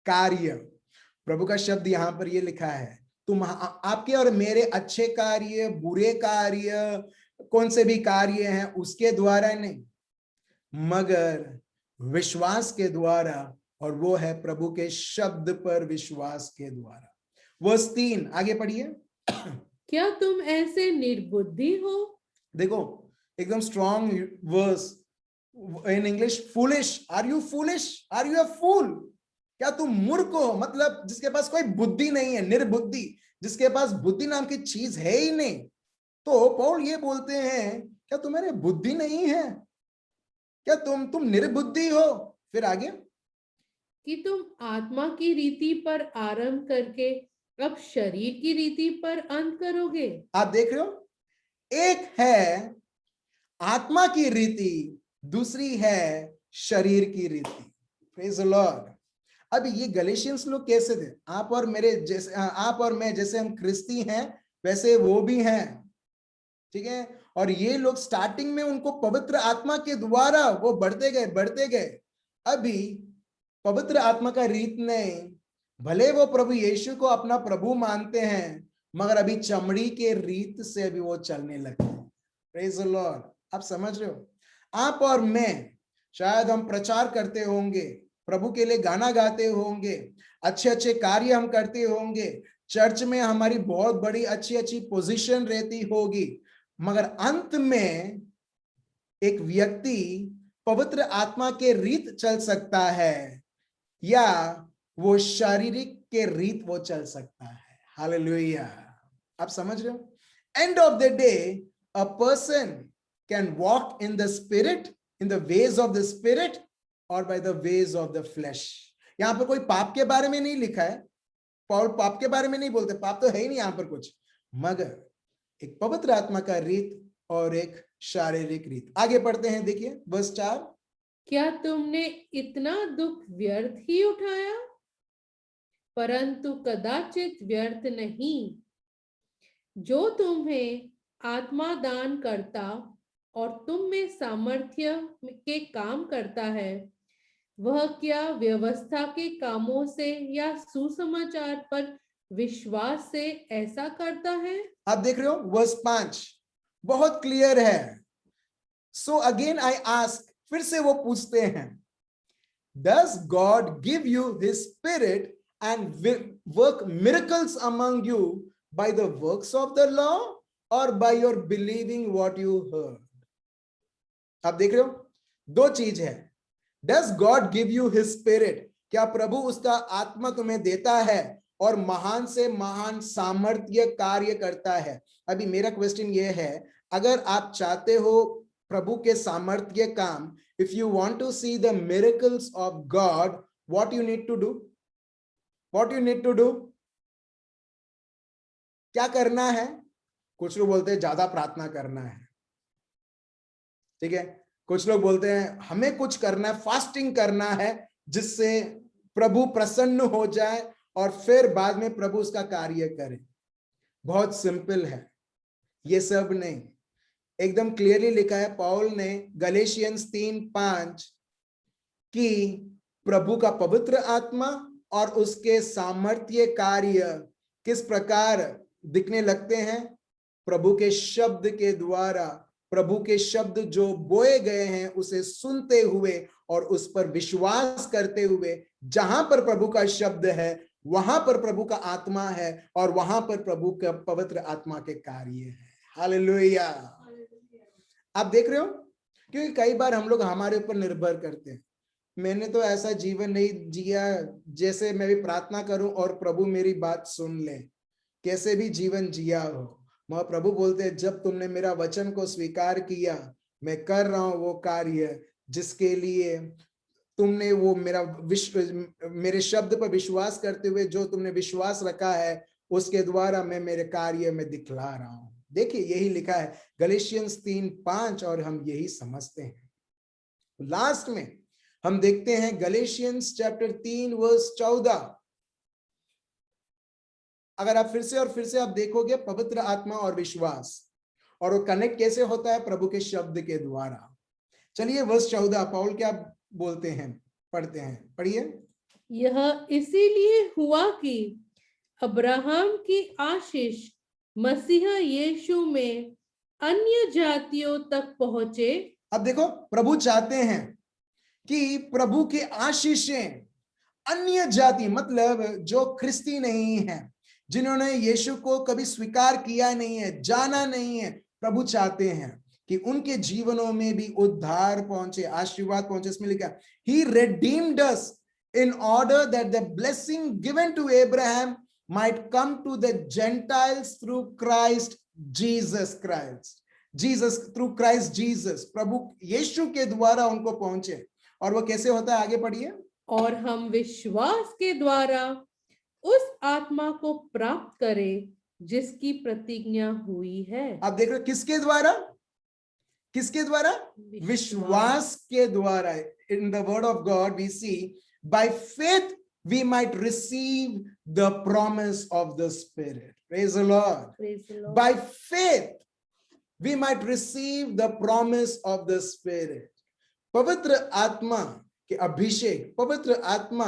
कार्य, प्रभु का शब्द यहां पर ये लिखा है, तुम आपके और मेरे अच्छे कार्य, बुरे कार्य, कौन से भी कार्य हैं उसके द्वारा नहीं, मगर विश्वास के द्वारा, और वो है प्रभु के शब्द पर विश्वास के द्वारा। वर्स 3 आगे पढ़िए। क्या तुम ऐसे निर्बुद्धि हो? देखो एकदम strong verse in English, foolish, are you foolish, are you a fool? क्या तुम मूर्ख हो? मतलब जिसके पास कोई बुद्धि नहीं है, निर्बुद्धि, जिसके पास बुद्धि नाम की चीज है ही नहीं। तो पौल ये बोलते हैं, क्या तुम्हारे बुद्धि नहीं है? क्या तुम निर्बुद्धि हो? फिर आगे, कि तुम आत्मा की रीति पर आरंभ करके अब शरीर की रीति पर अंत करोगे। आप देख रहे हो, एक है आत्मा की रीति, दूसरी है शरीर की रीति। Praise the Lord. अब ये गलेशियंस लोग कैसे थे? आप और मेरे जैसे, आप और मैं जैसे हम ख्रिस्ती हैं वैसे वो भी हैं, ठीक है। और ये लोग स्टार्टिंग में उनको पवित्र आत्मा के द्वारा वो बढ़ते गए। अभी पवित्र आत्मा का रीत नहीं, भले वो प्रभु यीशु को अपना प्रभु मानते हैं, मगर अभी चमड़ी के रीत से अभी वो चलने लगे। Praise the Lord. आप समझ रहे हो? आप और मैं शायद हम प्रचार करते होंगे, प्रभु के लिए गाना गाते होंगे, अच्छे अच्छे कार्य हम करते होंगे, चर्च में हमारी बहुत बड़ी अच्छी अच्छी पोजीशन रहती होगी, मगर अंत में एक व्यक्ति पवित्र आत्मा के रीत चल सकता है या वो शारीरिक के रीत वो चल सकता है। हालेलुया। आप समझ रहे हो? End of the day a person can walk in the spirit, in the ways of the spirit और by the ways of the flesh. यहां पर कोई पाप के बारे में नहीं लिखा है, पौल पाप के बारे में नहीं बोलते, पाप तो है ही नहीं यहां पर कुछ, मगर एक पवित्र आत्मा का रीत और एक शारीरिक रीत। आगे पढ़ते हैं, देखिए वर्स 4। क्या तुमने इतना दुख व्यर्थ ही उठाया? परंतु कदाचित व्यर्थ नहीं। जो तुम्हें आत्मा दान करता और तुम में सामर्थ्य के काम करता है, वह क्या व्यवस्था के कामों से या सुसमाचार पर विश्वास से ऐसा करता है? आप देख रहे हो वर्स 5 बहुत क्लियर है। सो अगेन आई आस्क, फिर से वो पूछते हैं, does God give you his spirit and work miracles among you by the works of the law और by your believing what you heard? आप देख रहे हो दो चीज है। Does God give you his spirit, क्या प्रभु उसका आत्मा तुम्हें देता है और महान से महान सामर्थ्य कार्य करता है? अभी मेरा क्वेश्चन ये है, अगर आप चाहते हो प्रभु के सामर्थ्य काम, if you want to see the miracles of God, what you need to do? What you need to do? क्या करना है? कुछ लोग बोलते हैं ज्यादा प्रार्थना करना है, ठीक है। कुछ लोग बोलते हैं हमें कुछ करना है, फास्टिंग करना है जिससे प्रभु प्रसन्न हो जाए और फिर बाद में प्रभु उसका कार्य करे। बहुत सिंपल है, ये सब नहीं, एकदम क्लियरली लिखा है पौल ने गलेशियंस 3:5 कि प्रभु का पवित्र आत्मा और उसके सामर्थ्य कार्य किस प्रकार दिखने लगते हैं? प्रभु के शब्द के द्वारा, प्रभु के शब्द जो बोए गए हैं उसे सुनते हुए और उस पर विश्वास करते हुए। जहां पर प्रभु का शब्द है वहां पर प्रभु का आत्मा है और वहां पर प्रभु का पवित्र आत्मा के कार्य है। हालेलुया। आप देख रहे हो, क्योंकि कई बार हम लोग हमारे ऊपर निर्भर करते हैं, मैंने तो ऐसा जीवन नहीं जिया जैसे मैं भी प्रार्थना करूं और प्रभु मेरी बात सुन ले, कैसे भी जीवन जिया हो। मगर प्रभु बोलते हैं जब तुमने मेरा वचन को स्वीकार किया, मैं कर रहा हूं वो कार्य जिसके लिए तुमने वो मेरे शब्द पर विश्वास करते हुए जो तुमने विश्वास रखा है उसके द्वारा मैं मेरे कार्य में दिखला रहा हूं। देखिए यही लिखा है गलेशियंस 3:5 और हम यही समझते हैं। लास्ट में हम देखते हैं गलेशियंस चैप्टर 3 वर्स 14। अगर आप फिर से आप देखोगे पवित्र आत्मा और विश्वास, और वो कनेक्ट कैसे होता है? प्रभु के शब्द के द्वारा। चलिए वर्स 14 पौल क्या बोलते हैं, पढ़ते हैं, पढ़िए। यह इसीलिए हुआ कि अब्राहम की आशीष मसीहा यीशु में अन्य जातियों तक पहुंचे। अब देखो प्रभु चाहते हैं कि प्रभु की आशीषें अन्य जाति, मतलब जो ख्रिस्ती नहीं है, जिन्होंने यीशु को कभी स्वीकार किया नहीं है, जाना नहीं है, प्रभु चाहते हैं कि उनके जीवनों में भी उद्धार पहुंचे, आशीर्वाद पहुंचे। इसमें लिखा है ही redeemed us in order that the blessing given to Abraham might come to the Gentiles through Christ Jesus Christ. Through Christ Jesus, प्रभु यीशु के द्वारा उनको पहुंचे। और वो कैसे होता है? आगे पढ़िए। और हम विश्वास के द्वारा उस आत्मा को प्राप्त करें जिसकी प्रतिज्ञा हुई है। आप देख रहे हो किसके द्वारा? किसके द्वारा? विश्वास के द्वारा. In the word of God we see by faith we might receive the promise of the Spirit. Praise the Lord. Praise the Lord. By faith we might receive the promise of the Spirit. पवित्र आत्मा के अभिषेक, पवित्र आत्मा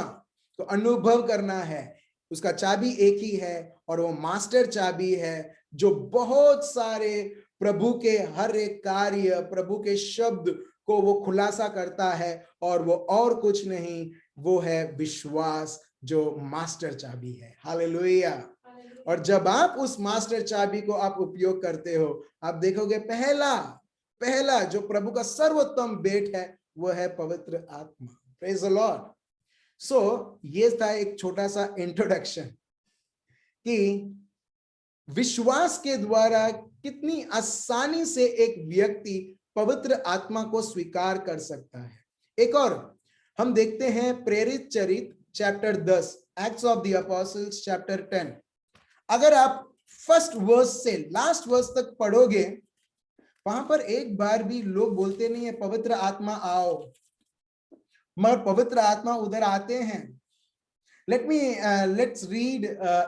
को अनुभव करना है, उसका चाबी एक ही है और वो मास्टर चाबी है जो बहुत सारे प्रभु के हर एक कार्य, प्रभु के शब्द को वो खुलासा करता है और वो और कुछ नहीं, वो है विश्वास जो मास्टर चाबी है. हालेलुया. और जब आप उस मास्टर चाबी को आप उपयोग करते हो, आप देखोगे पहला जो प्रभु का सर्वोत्तम भेंट है वो है पवित्र आत्मा. Praise the Lord. सो ये था एक छोटा सा इंट्रोडक्शन कि विश्वास के द्वारा कितनी आसानी से एक व्यक्ति पवित्र आत्मा को स्वीकार कर सकता है. एक और हम देखते हैं प्रेरित चरित chapter 10, Acts of the apostles chapter 10. अगर आप फर्स्ट वर्स से लास्ट वर्स तक पढ़ोगे, वहां पर एक बार भी लोग बोलते नहीं है पवित्र आत्मा आओ, मगर पवित्र आत्मा उधर आते हैं. Let's read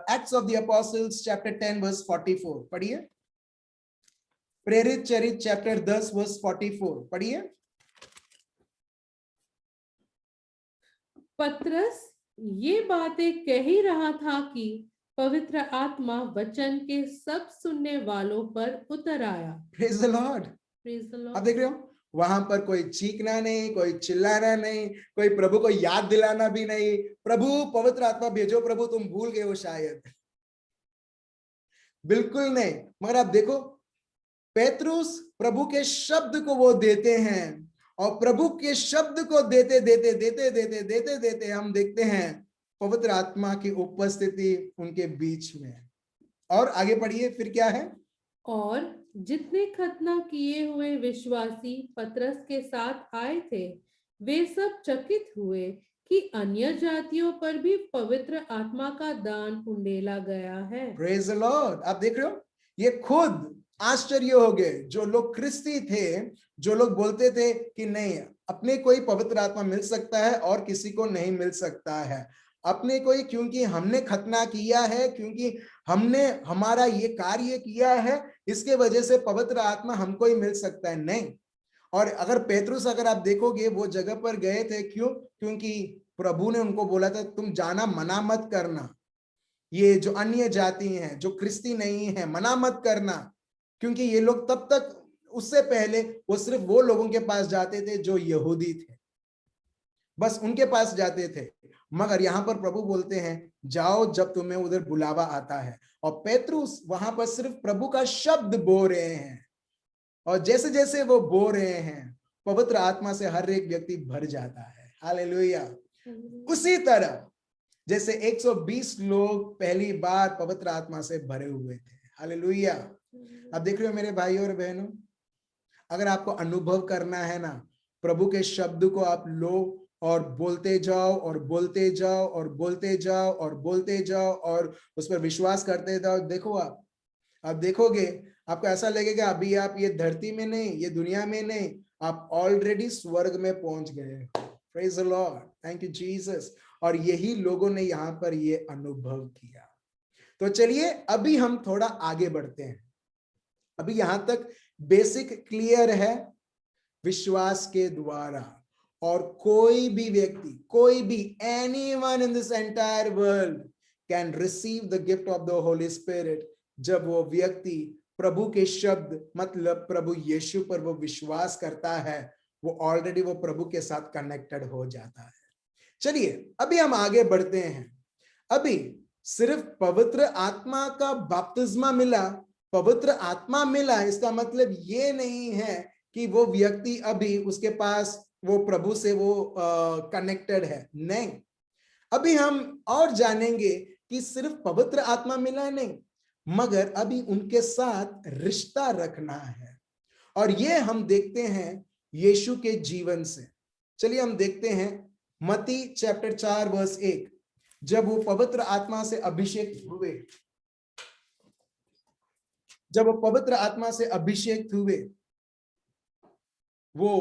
Acts of the Apostles chapter 10 verse 44. पढ़िए. प्रेरित चरित चैप्टर 10 वर्स 44 पढ़िए. पतरस ये बातें कह ही रहा था कि पवित्र आत्मा वचन के सब सुनने वालों पर उतर आया. Praise the Lord. Praise the Lord. आप देख रहे हो, वहां पर कोई चीखना नहीं, कोई चिल्लाना नहीं, कोई प्रभु को याद दिलाना भी नहीं, प्रभु पवित्र आत्मा भेजो, प्रभु तुम भूल गए हो शायद. बिल्कुल नहीं. मगर आप देखो, पेत्रुस प्रभु के शब्द को वो देते हैं और प्रभु के शब्द को देते हम देखते हैं पवित्र आत्मा की उपस्थिति उनके बीच में. और आगे पढ़िए, फिर क्या है? और जितने खतना किए हुए विश्वासी पतरस के साथ आए थे, वे सब चकित हुए कि अन्य जातियों पर भी पवित्र आत्मा का दान उंडेला गया है. Praise the Lord. आप देख रहे हो, ये खुद आश्चर्य हो गए जो लोग ख्रिस्ती थे, जो लोग बोलते थे कि नहीं, अपने कोई पवित्र आत्मा मिल सकता है और किसी को नहीं मिल सकता है. अपने कोई, क्योंकि हमने खतना किया है, क्योंकि हमने हमारा ये कार्य किया है, इसके वजह से पवित्र आत्मा हमको ही मिल सकता है. नहीं. और अगर पेतरुस, अगर आप देखोगे, वो जगह पर गए थे, क्यों? क्योंकि प्रभु ने उनको बोला था तुम जाना, मना मत करना. ये जो अन्य जाति हैं, जो ख्रिस्ती नहीं है, मना मत करना, क्योंकि ये लोग तब तक, उससे पहले वो सिर्फ वो लोगों के पास जाते थे जो यहूदी थे, बस उनके पास जाते थे. मगर यहाँ पर प्रभु बोलते हैं जाओ जब तुम्हें उधर बुलावा आता है. और पेतरुस वहां पर सिर्फ प्रभु का शब्द बोल रहे हैं और जैसे जैसे वो बोल रहे हैं पवित्र आत्मा से हर एक व्यक्ति भर जाता है. हालेलुया. उसी तरह जैसे 120 लोग पहली बार पवित्र आत्मा से भरे हुए थे. हालेलुया. अब देख रहे हो मेरे भाई और बहनों, अगर आपको अनुभव करना है ना, प्रभु के शब्द को आप लो और बोलते जाओ और बोलते जाओ और बोलते जाओ और बोलते जाओ और उस पर विश्वास करते जाओ. देखो, आप देखोगे, आपको ऐसा लगेगा अभी आप ये धरती में नहीं, ये दुनिया में नहीं, आप ऑलरेडी स्वर्ग में पहुंच गए. Praise the Lord. Thank you Jesus. और यही लोगों ने यहाँ पर ये अनुभव किया. तो चलिए अभी हम थोड़ा आगे बढ़ते हैं. अभी यहां तक बेसिक क्लियर है, विश्वास के द्वारा. और कोई भी व्यक्ति, कोई भी, anyone in this entire world can receive the gift of the Holi spirit जब वो व्यक्ति प्रभु के शब्द, मतलब प्रभु यीशु पर वो विश्वास करता है, वो ऑलरेडी वो प्रभु के साथ कनेक्टेड हो जाता है. चलिए अभी हम आगे बढ़ते हैं. अभी सिर्फ पवित्र आत्मा का बपतिस्मा मिला, पवित्र आत्मा मिला, इसका मतलब ये नहीं है कि वो व्यक्ति अभी उसके पास वो प्रभु से वो कनेक्टेड है. नहीं. अभी हम और जानेंगे कि सिर्फ पवित्र आत्मा मिला नहीं, मगर अभी उनके साथ रिश्ता रखना है. और ये हम देखते हैं यीशु के जीवन से. चलिए हम देखते हैं मत्ती चैप्टर 4 वर्स 1. जब वो पवित्र आत्मा से अभिषेक हुए, जब वो पवित्र आत्मा से अभिषेक हुए, वो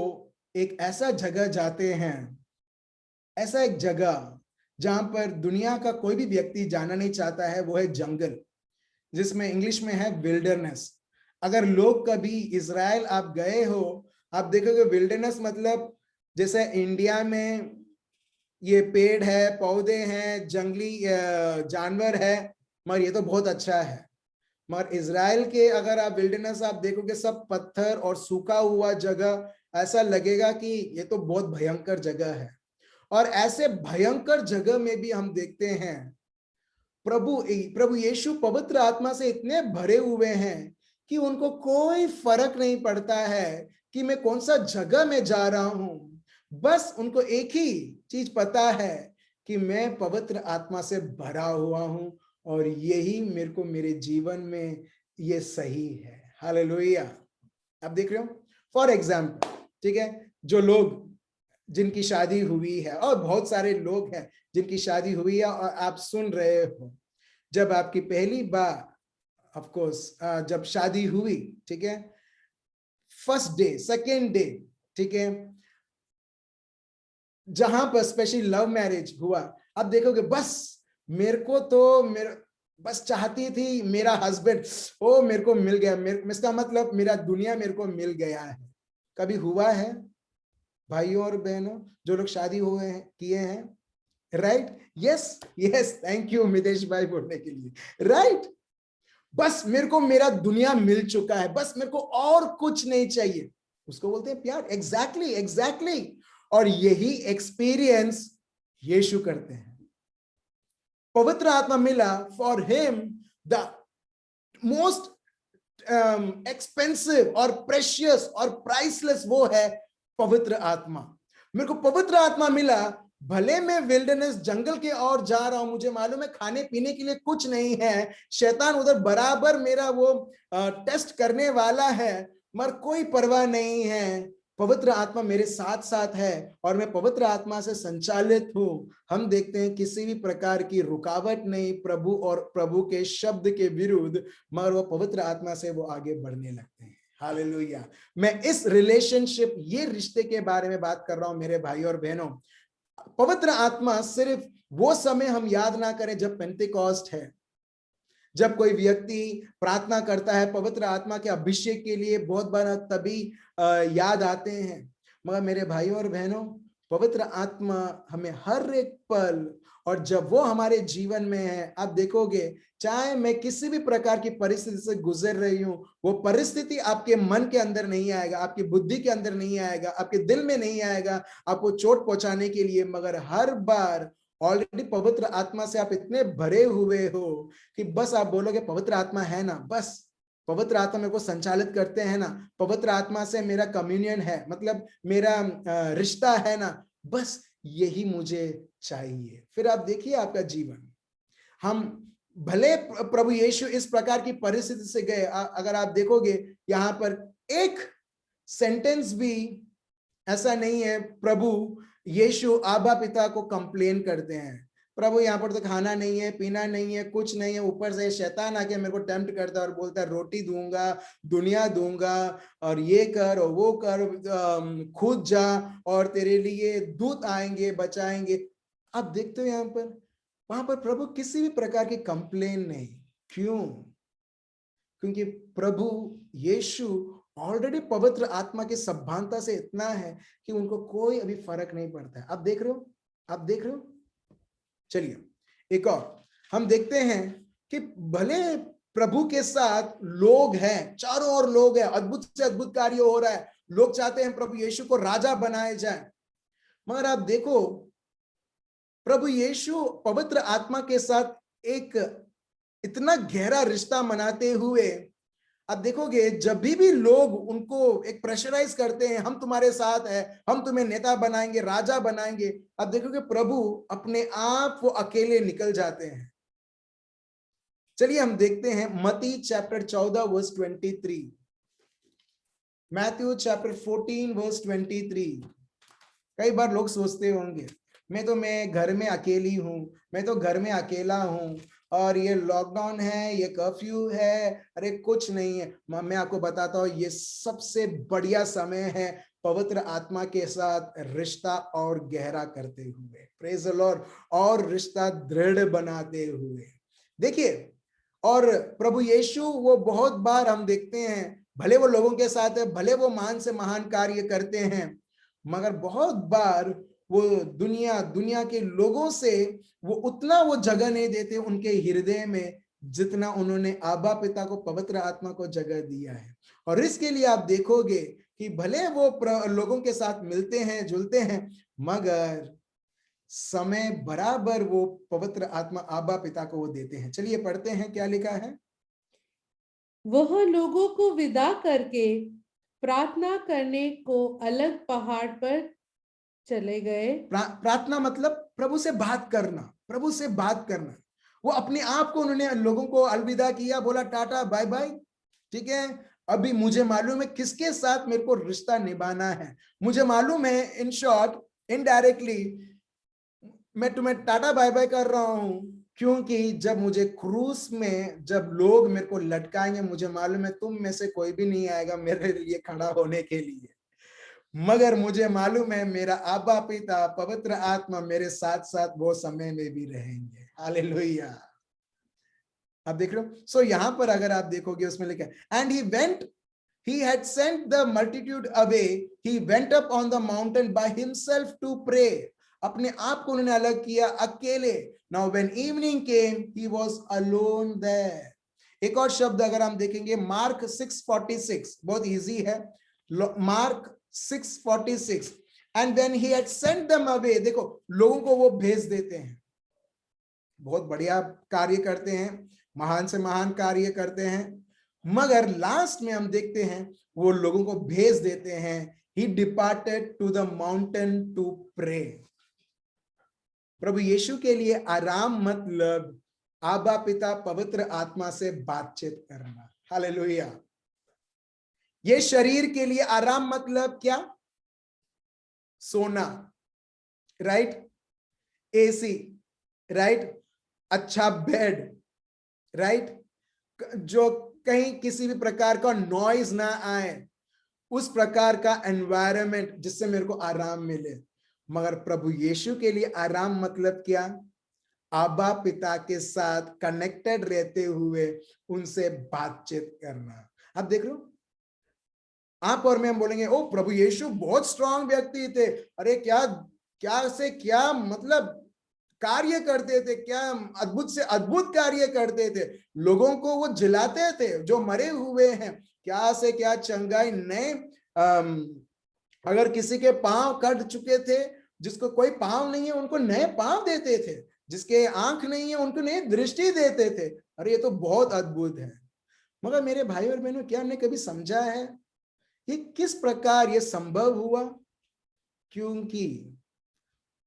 एक ऐसा जगह जाते हैं, ऐसा एक जगह जहां पर दुनिया का कोई भी व्यक्ति जाना नहीं चाहता है, वो है जंगल, जिसमें इंग्लिश में है विल्डरनेस। अगर लोग कभी इज़राइल आप गए हो, आप देखोगे विल्डरनेस मतलब जैसे इंडिया में ये पेड़ है, पौधे हैं, जंगली जानवर है, मगर ये तो बहुत अच्छा है। मगर इज़राइल के अगर आप विल्डरनेस आप देखोगे, सब पत्थर और सूखा हुआ जगह, ऐसा लगेगा कि ये तो बहुत भयंकर जगह है। और ऐसे भयंकर जगह में भी हम देखते हैं प्रभु यीशु पवित्र आत्मा से इतने भरे हुए हैं कि उनको कोई फर्क नहीं पड़ता है कि मैं कौन सा जगह में जा रहा हूं। बस उनको एक ही चीज पता है कि मैं पवित्र आत्मा से भरा हुआ हूं और यही मेरे को मेरे जीवन में ये सही है। हालेलुया। आप देख रहे हो, फॉर एग्जाम्पल, ठीक है, जो लोग जिनकी शादी हुई है, और बहुत सारे लोग हैं जिनकी शादी हुई है और आप सुन रहे हो, जब आपकी पहली बार ऑफ कोर्स जब शादी हुई, ठीक है, फर्स्ट डे, सेकेंड डे, ठीक है, जहां पर स्पेशली लव मैरिज हुआ, आप देखोगे बस मेरे को तो मेरे बस चाहती थी मेरा हस्बैंड, ओ मेरे को मिल गया, इसका मतलब मेरा दुनिया मेरे को मिल गया है। कभी हुआ है भाइयों और बहनों जो लोग शादी हुए हैं, किए हैं? Right, yes yes, thank you Mitesh भाई बोलने के लिए। राइट, बस मेरे को मेरा दुनिया मिल चुका है, बस मेरे को और कुछ नहीं चाहिए, उसको बोलते हैं प्यार। Exactly exactly. और यही एक्सपीरियंस यीशु करते हैं। पवित्र आत्मा मिला, for him the most expensive और प्रेशियस और प्राइसलेस वो है पवित्र आत्मा। मेरे को पवित्र आत्मा मिला, भले मैं विल्डरनेस जंगल के और जा रहा हूं, मुझे मालूम है खाने पीने के लिए कुछ नहीं है, शैतान उधर बराबर मेरा वो टेस्ट करने वाला है, मगर कोई परवाह नहीं है, पवित्र आत्मा मेरे साथ साथ है और मैं पवित्र आत्मा से संचालित हूं। हम देखते हैं किसी भी प्रकार की रुकावट नहीं प्रभु और प्रभु के शब्द के विरुद्ध, मगर वो पवित्र आत्मा से वो आगे बढ़ने लगते हैं। हालेलुया। मैं इस रिलेशनशिप, ये रिश्ते के बारे में बात कर रहा हूं मेरे भाई और बहनों। पवित्र आत्मा सिर्फ वो समय हम याद ना करें जब पेंटेकोस्ट है, जब कोई व्यक्ति प्रार्थना करता है पवित्र आत्मा के अभिषेक के लिए, बहुत बार तभी याद आते हैं। मगर मेरे भाइयों और बहनों, पवित्र आत्मा हमें हर एक पल, और जब वो हमारे जीवन में है, आप देखोगे चाहे मैं किसी भी प्रकार की परिस्थिति से गुजर रही हूं, वो परिस्थिति आपके मन के अंदर नहीं आएगा, आपकी बुद्धि के अंदर नहीं आएगा, आपके दिल में नहीं आएगा आपको चोट पहुंचाने के लिए, मगर हर बार ऑलरेडी पवित्र आत्मा से आप इतने भरे हुए हो कि बस आप बोलोगे पवित्र आत्मा है ना, बस पवित्र आत्मा मेरे को संचालित करते हैं ना, पवित्र आत्मा से मेरा कम्युनियन है, मतलब मेरा रिश्ता है ना, बस यही मुझे चाहिए। फिर आप देखिए आपका जीवन, हम भले प्रभु यीशु इस प्रकार की परिस्थिति से गए, अगर आप देखोगे यहां पर एक सेंटेंस भी ऐसा नहीं है प्रभु यीशु आबा पिता को कंप्लेन करते हैं, प्रभु यहाँ पर तो खाना नहीं है, पीना नहीं है, कुछ नहीं है, ऊपर से शैतान आके मेरे को टेम्प्ट करता है और बोलता है रोटी दूंगा, दुनिया दूंगा, और ये कर और वो कर, खुद जा और तेरे लिए दूत आएंगे बचाएंगे। आप देखते हो यहाँ पर, वहां पर प्रभु किसी भी प्रकार की कंप्लेन नहीं। क्यों? क्योंकि प्रभु यीशु ऑलरेडी पवित्र आत्मा की सभानता से इतना है कि उनको कोई अभी फर्क नहीं पड़ता है। आप देख रहे हो, आप देख रहे हो। चलिए एक और हम देखते हैं कि भले प्रभु के साथ लोग हैं, चारों ओर लोग हैं, अद्भुत से अद्भुत कार्य हो रहा है, लोग चाहते हैं प्रभु यीशु को राजा बनाए जाए, मगर आप देखो प्रभु यीशु पवित्र आत्मा के साथ एक इतना गहरा रिश्ता मनाते हुए, आप देखोगे जब भी लोग उनको एक प्रेशराइज करते हैं, हम तुम्हारे साथ है, हम तुम्हें नेता बनाएंगे, राजा बनाएंगे, आप देखोगे प्रभु अपने आप वो अकेले निकल जाते हैं। चलिए हम देखते हैं मत्ती chapter 14 verse 23, Matthew chapter 14 verse 23। कई बार लोग सोचते होंगे मैं घर में अकेली हूं, मैं तो घर में अकेला हूं, और ये लॉकडाउन है, ये कर्फ्यू है, अरे कुछ नहीं है। मैं आपको बताता हूं ये सबसे बढ़िया समय है पवित्र आत्मा के साथ रिश्ता और गहरा करते हुए, प्रेज द लॉर्ड, और रिश्ता दृढ़ बनाते हुए। देखिए, और प्रभु यीशु वो बहुत बार हम देखते हैं, भले वो लोगों के साथ है, भले वो महान से महान कार्य करते हैं, मगर बहुत बार वो दुनिया के लोगों से वो उतना वो जगह नहीं देते उनके हृदय में, जितना उन्होंने आबा पिता को, पवित्र आत्मा को जगह दिया है। और इसके लिए आप देखोगे कि भले वो लोगों के साथ मिलते हैं, जुलते हैं, मगर समय बराबर वो पवित्र आत्मा आबा पिता को वो देते हैं। चलिए पढ़ते हैं क्या लिखा है। वह लोगों को विदा करके प्रार्थना करने को अलग पहाड़ पर चले गए। प्रार्थना मतलब प्रभु से बात करना, प्रभु से बात करना। वो अपने आप को, उन्होंने लोगों को अलविदा किया, बोला टाटा बाय बाय, ठीक है, अभी मुझे मालूम है किसके साथ मेरे को रिश्ता निभाना है, मुझे मालूम है, इन शॉर्ट, इनडायरेक्टली मैं तुम्हें टाटा बाय बाय कर रहा हूं, क्योंकि जब मुझे क्रूस में जब लोग मेरे को लटकाएंगे, मुझे मालूम है तुम में से कोई भी नहीं आएगा मेरे लिए खड़ा होने के लिए, मगर मुझे मालूम है मेरा आबा पिता पवित्र आत्मा मेरे साथ साथ वो समय में भी रहेंगे। हालेलुया। आप देख रहे हो। सो यहां पर अगर आप देखोगे उसमें लिखा है, and he had sent the multitude away, he went up on the mountain by himself to pray. अपने आप को उन्होंने अलग किया, अकेले। Now when evening came, he was alone there. एक और शब्द अगर हम देखेंगे, मार्क 6:46, बहुत इजी है, mark 6:46, and when he had sent them away, देखो लोगों को वो भेज देते हैं, बहुत बढ़िया कार्य करते हैं, महान से महान कार्य करते हैं, मगर लास्ट में हम देखते हैं वो लोगों को भेज देते हैं, he departed to the mountain to pray. प्रभु यीशु के लिए आराम मतलब आबा पिता पवित्र आत्मा से बातचीत करना। हालेलुया। ये शरीर के लिए आराम मतलब क्या? सोना, राइट, एसी, राइट, अच्छा बेड, राइट, जो कहीं किसी भी प्रकार का नॉइज ना आए, उस प्रकार का एनवायरनमेंट जिससे मेरे को आराम मिले। मगर प्रभु यीशु के लिए आराम मतलब क्या? आबा पिता के साथ कनेक्टेड रहते हुए उनसे बातचीत करना। आप देख रहे हो, आप और मैं हम बोलेंगे ओ प्रभु यीशु बहुत स्ट्रांग व्यक्ति थे, अरे क्या क्या से क्या मतलब कार्य करते थे, क्या अद्भुत से अद्भुत कार्य करते थे, लोगों को वो जिलाते थे जो मरे हुए हैं, क्या से क्या चंगाई, नए अगर किसी के पांव कट चुके थे, जिसको कोई पांव नहीं है उनको नए पांव देते थे, जिसके आंख नहीं है उनको नई दृष्टि देते थे। अरे ये तो बहुत अद्भुत है। मगर मेरे भाई और बहनों, क्या हमने कभी समझा है ये किस प्रकार ये संभव हुआ? क्योंकि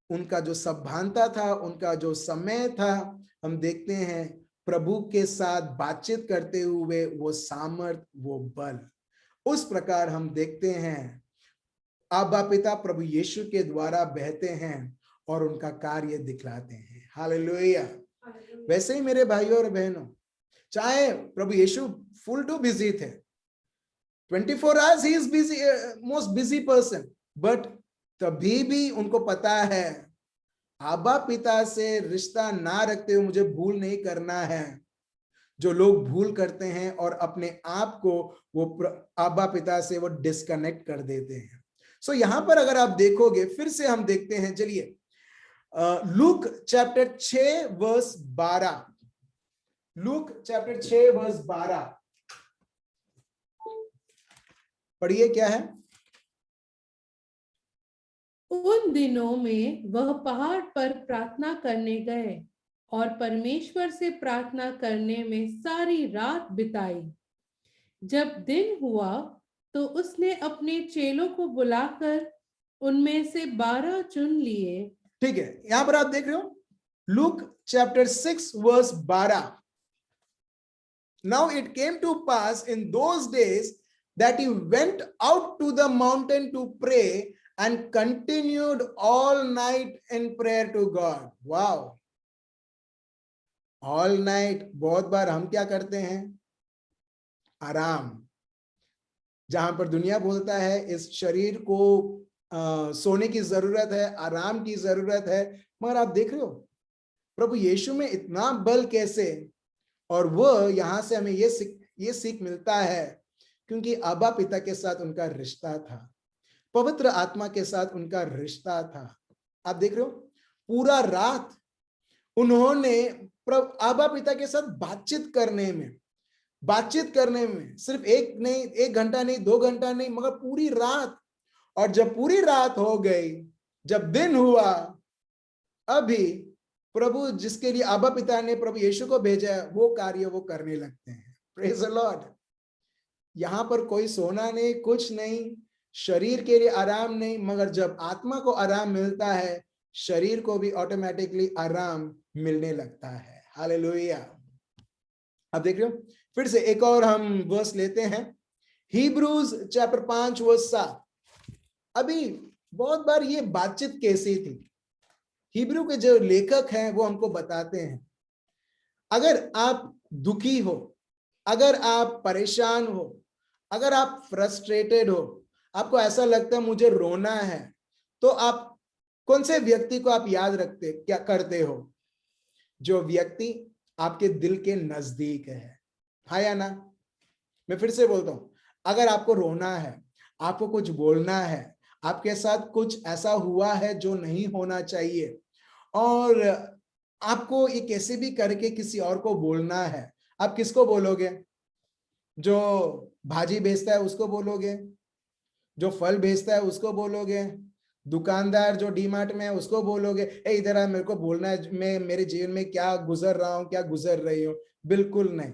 उनका जो सभानता था, उनका जो समय था, हम देखते हैं प्रभु के साथ बातचीत करते हुए वो सामर्थ, वो बल, उस प्रकार हम देखते हैं आबा पिता प्रभु यीशु के द्वारा बहते हैं और उनका कार्य दिखलाते हैं। हालेलुया। वैसे ही मेरे भाइयों और बहनों, चाहे प्रभु यीशु फुल टू बिजी थे, 24 hours he is busy, most busy person, but तभी भी उनको पता है आबा पिता से रिश्ता ना रखते हुए मुझे भूल नहीं करना है। जो लोग भूल करते हैं और अपने आप को वो आबा पिता से वो डिस्कनेक्ट कर देते हैं। सो यहां पर अगर आप देखोगे, फिर से हम देखते हैं, चलिए Luke chapter 6 verse 12, Luke chapter 6 verse 12 पढ़िए, क्या है? उन दिनों में वह पहाड़ पर प्रार्थना करने गए और परमेश्वर से प्रार्थना करने में सारी रात बिताई। जब दिन हुआ तो उसने अपने चेलों को बुलाकर उनमें से 12 चुन लिए। ठीक है, यहां पर आप देख रहे हो Luke chapter 6 verse 12, now it came to pass in those days that he went out to the mountain to pray and continued all night in prayer to God. Wow, all night, बहुत बार हम क्या करते हैं? आराम, जहां पर दुनिया बोलता है इस शरीर को सोने की जरूरत है, आराम की जरूरत है, मगर आप देख रहे हो प्रभु यीशु में इतना बल कैसे। और वो यहां से हमें ये सीख मिलता है क्योंकि आबा पिता के साथ उनका रिश्ता था, पवित्र आत्मा के साथ उनका रिश्ता था। आप देख रहे हो पूरा रात उन्होंने आबा पिता के साथ बातचीत करने में सिर्फ एक घंटा नहीं, 2 घंटा नहीं, मगर पूरी रात। और जब पूरी रात हो गई, जब दिन हुआ, अभी प्रभु जिसके लिए आबा पिता ने प्रभु यीशु को भेजा है वो कार्य वो करने लगते हैं। Praise the Lord. यहां पर कोई सोना नहीं, कुछ नहीं, शरीर के लिए आराम नहीं, मगर जब आत्मा को आराम मिलता है शरीर को भी ऑटोमेटिकली आराम मिलने लगता है। हालेलुया। अब देख रहे हो, फिर से एक और हम वर्स लेते हैं, हिब्रूज चैप्टर 5 वर्स 7। अभी बहुत बार ये बातचीत कैसी थी, हिब्रू के जो लेखक हैं वो हमको बताते हैं, अगर आप दुखी हो, अगर आप परेशान हो, अगर आप फ्रस्ट्रेटेड हो, आपको ऐसा लगता है मुझे रोना है, तो आप कौन से व्यक्ति को आप याद रखते क्या करते हो? जो व्यक्ति आपके दिल के नजदीक है, हाँ या ना? मैं फिर से बोलता हूं, अगर आपको रोना है, आपको कुछ बोलना है, आपके साथ कुछ ऐसा हुआ है जो नहीं होना चाहिए, और आपको ये कैसे भी करके किसी और को बोलना है, आप किसको बोलोगे? जो भाजी बेचता है उसको बोलोगे? जो फल बेचता है उसको बोलोगे? दुकानदार जो डीमार्ट में है उसको बोलोगे ए इधर आ, मेरे को बोलना है मैं मेरे जीवन में क्या गुजर रहा हूं, क्या गुजर रही हूं? बिल्कुल नहीं।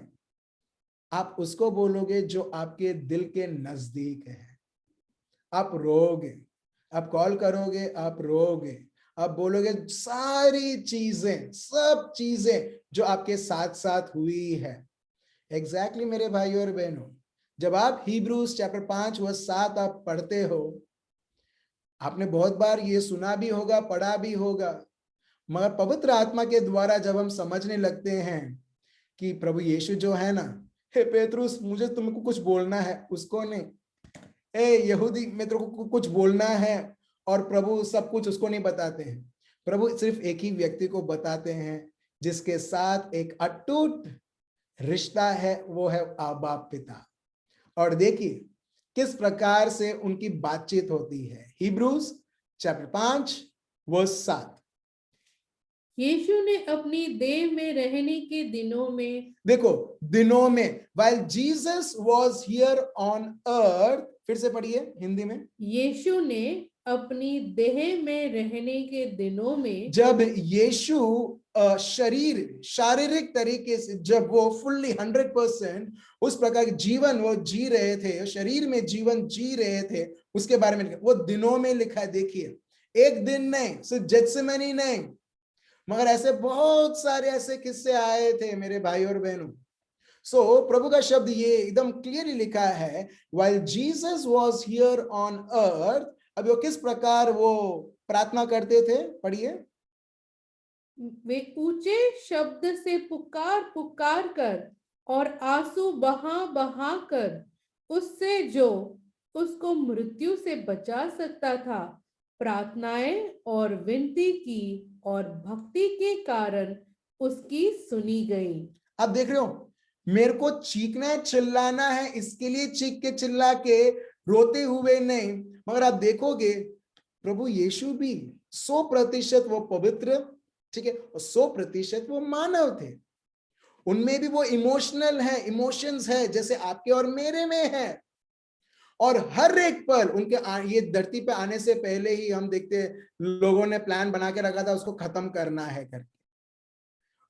आप उसको बोलोगे जो आपके दिल के नजदीक है। आप रोओगे, आप कॉल करोगे, आप रोओगे, आप बोलोगे सारी चीजें, सब चीजें जो आपके साथ साथ हुई है। एग्जैक्टली मेरे भाइयों और बहनों, जब आप हिब्रूज चैप्टर 5 वर्स 7 आप पढ़ते हो, आपने बहुत बार ये सुना भी होगा, पढ़ा भी होगा, मगर पवित्र आत्मा के द्वारा जब हम समझने लगते हैं कि प्रभु यीशु जो है ना, हे पेतरुस मुझे तुमको कुछ बोलना है, उसको नहीं, ए यहूदी मैं तेरे को कुछ बोलना है, और प्रभु सब कुछ उसको नहीं बताते हैं। प्रभु सिर्फ एक ही व्यक्ति को बताते हैं जिसके साथ एक अटूट रिश्ता है, वो है आबा पिता। और देखिए किस प्रकार से उनकी बातचीत होती है। Hebrews chapter 5 verse 7। यीशु ने अपनी देह में रहने के दिनों में, देखो दिनों में, while Jesus was here on earth, फिर से पढ़िए हिंदी में, यीशु ने अपनी देह में रहने के दिनों में, जब यीशु शारीरिक तरीके से जब वो फुल्ली 100% उस प्रकार के जीवन वो जी रहे थे, शरीर में जीवन जी रहे थे, उसके बारे में लिखा, वो दिनों में लिखा है। देखिए एक दिन नहीं, सिर्फ जेत्सेमनी नहीं, मगर ऐसे बहुत सारे ऐसे किस्से आए थे मेरे भाई और बहनों। सो प्रभु का शब्द ये एकदम क्लियरली लिखा है, while Jesus was here on earth, अब वो किस प्रकार वो प्रार्थना करते थे, पढ़िए, वे ऊंचे शब्द से पुकार पुकार कर और आंसू बहा बहा कर उससे जो उसको मृत्यु से बचा सकता था प्रार्थनाएं और विनती की, और भक्ति के कारण उसकी सुनी गई। अब देख रहे हो, मेरे को चीखना है, चिल्लाना है, इसके लिए चीख के चिल्ला के रोते हुए नहीं, मगर आप देखोगे प्रभु यीशु भी 100% वो पवित्र, ठीक है, और 100% वो मानव थे। उनमें भी वो इमोशनल है, इमोशंस है जैसे आपके और मेरे में है। और हर एक पल उनके ये धरती पे आने से पहले ही हम देखते लोगों ने प्लान बना के रखा था उसको खत्म करना है करके,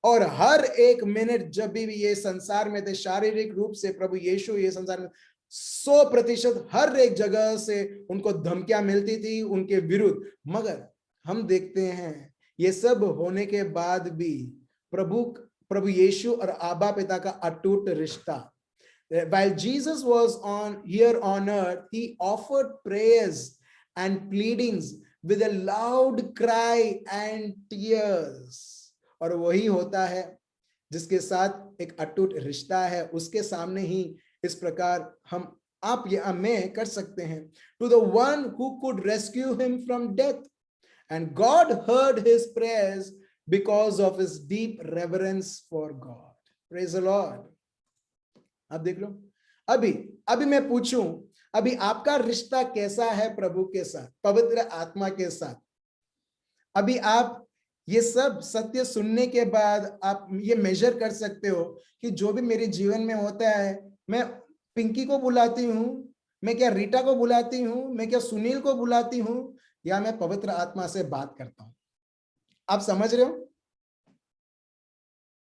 और हर एक मिनट जब भी ये संसार में थे शारीरिक रूप से प्रभु यीशु ये संसार में 100% हर एक जगह से उनको धमकियां मिलती थी उनके विरुद्ध, मगर हम देखते हैं ये सब होने के बाद भी प्रभु यीशु और आबा पिता का अटूट रिश्ता। While Jesus was here on earth, he offered prayers and pleadings with a loud cry and tears. और वही होता है जिसके साथ एक अटूट रिश्ता है, उसके सामने ही इस प्रकार हम आप ये में कर सकते हैं। To the one who could rescue him from death, and God heard his prayers because of his deep reverence for God. Praise the Lord. अब देख लो, अभी अभी मैं पूछूं, अभी आपका रिश्ता कैसा है प्रभु के साथ, पवित्र आत्मा के साथ? अभी आप ये सब सत्य सुनने के बाद आप ये मेजर कर सकते हो कि जो भी मेरे जीवन में होता है, मैं पिंकी को बुलाती हूँ, मैं क्या रीटा को बुलाती हूँ, मैं क्या सुनील को बुलाती हूँ, या मैं पवित्र आत्मा से बात करता हूँ? आप समझ रहे हो?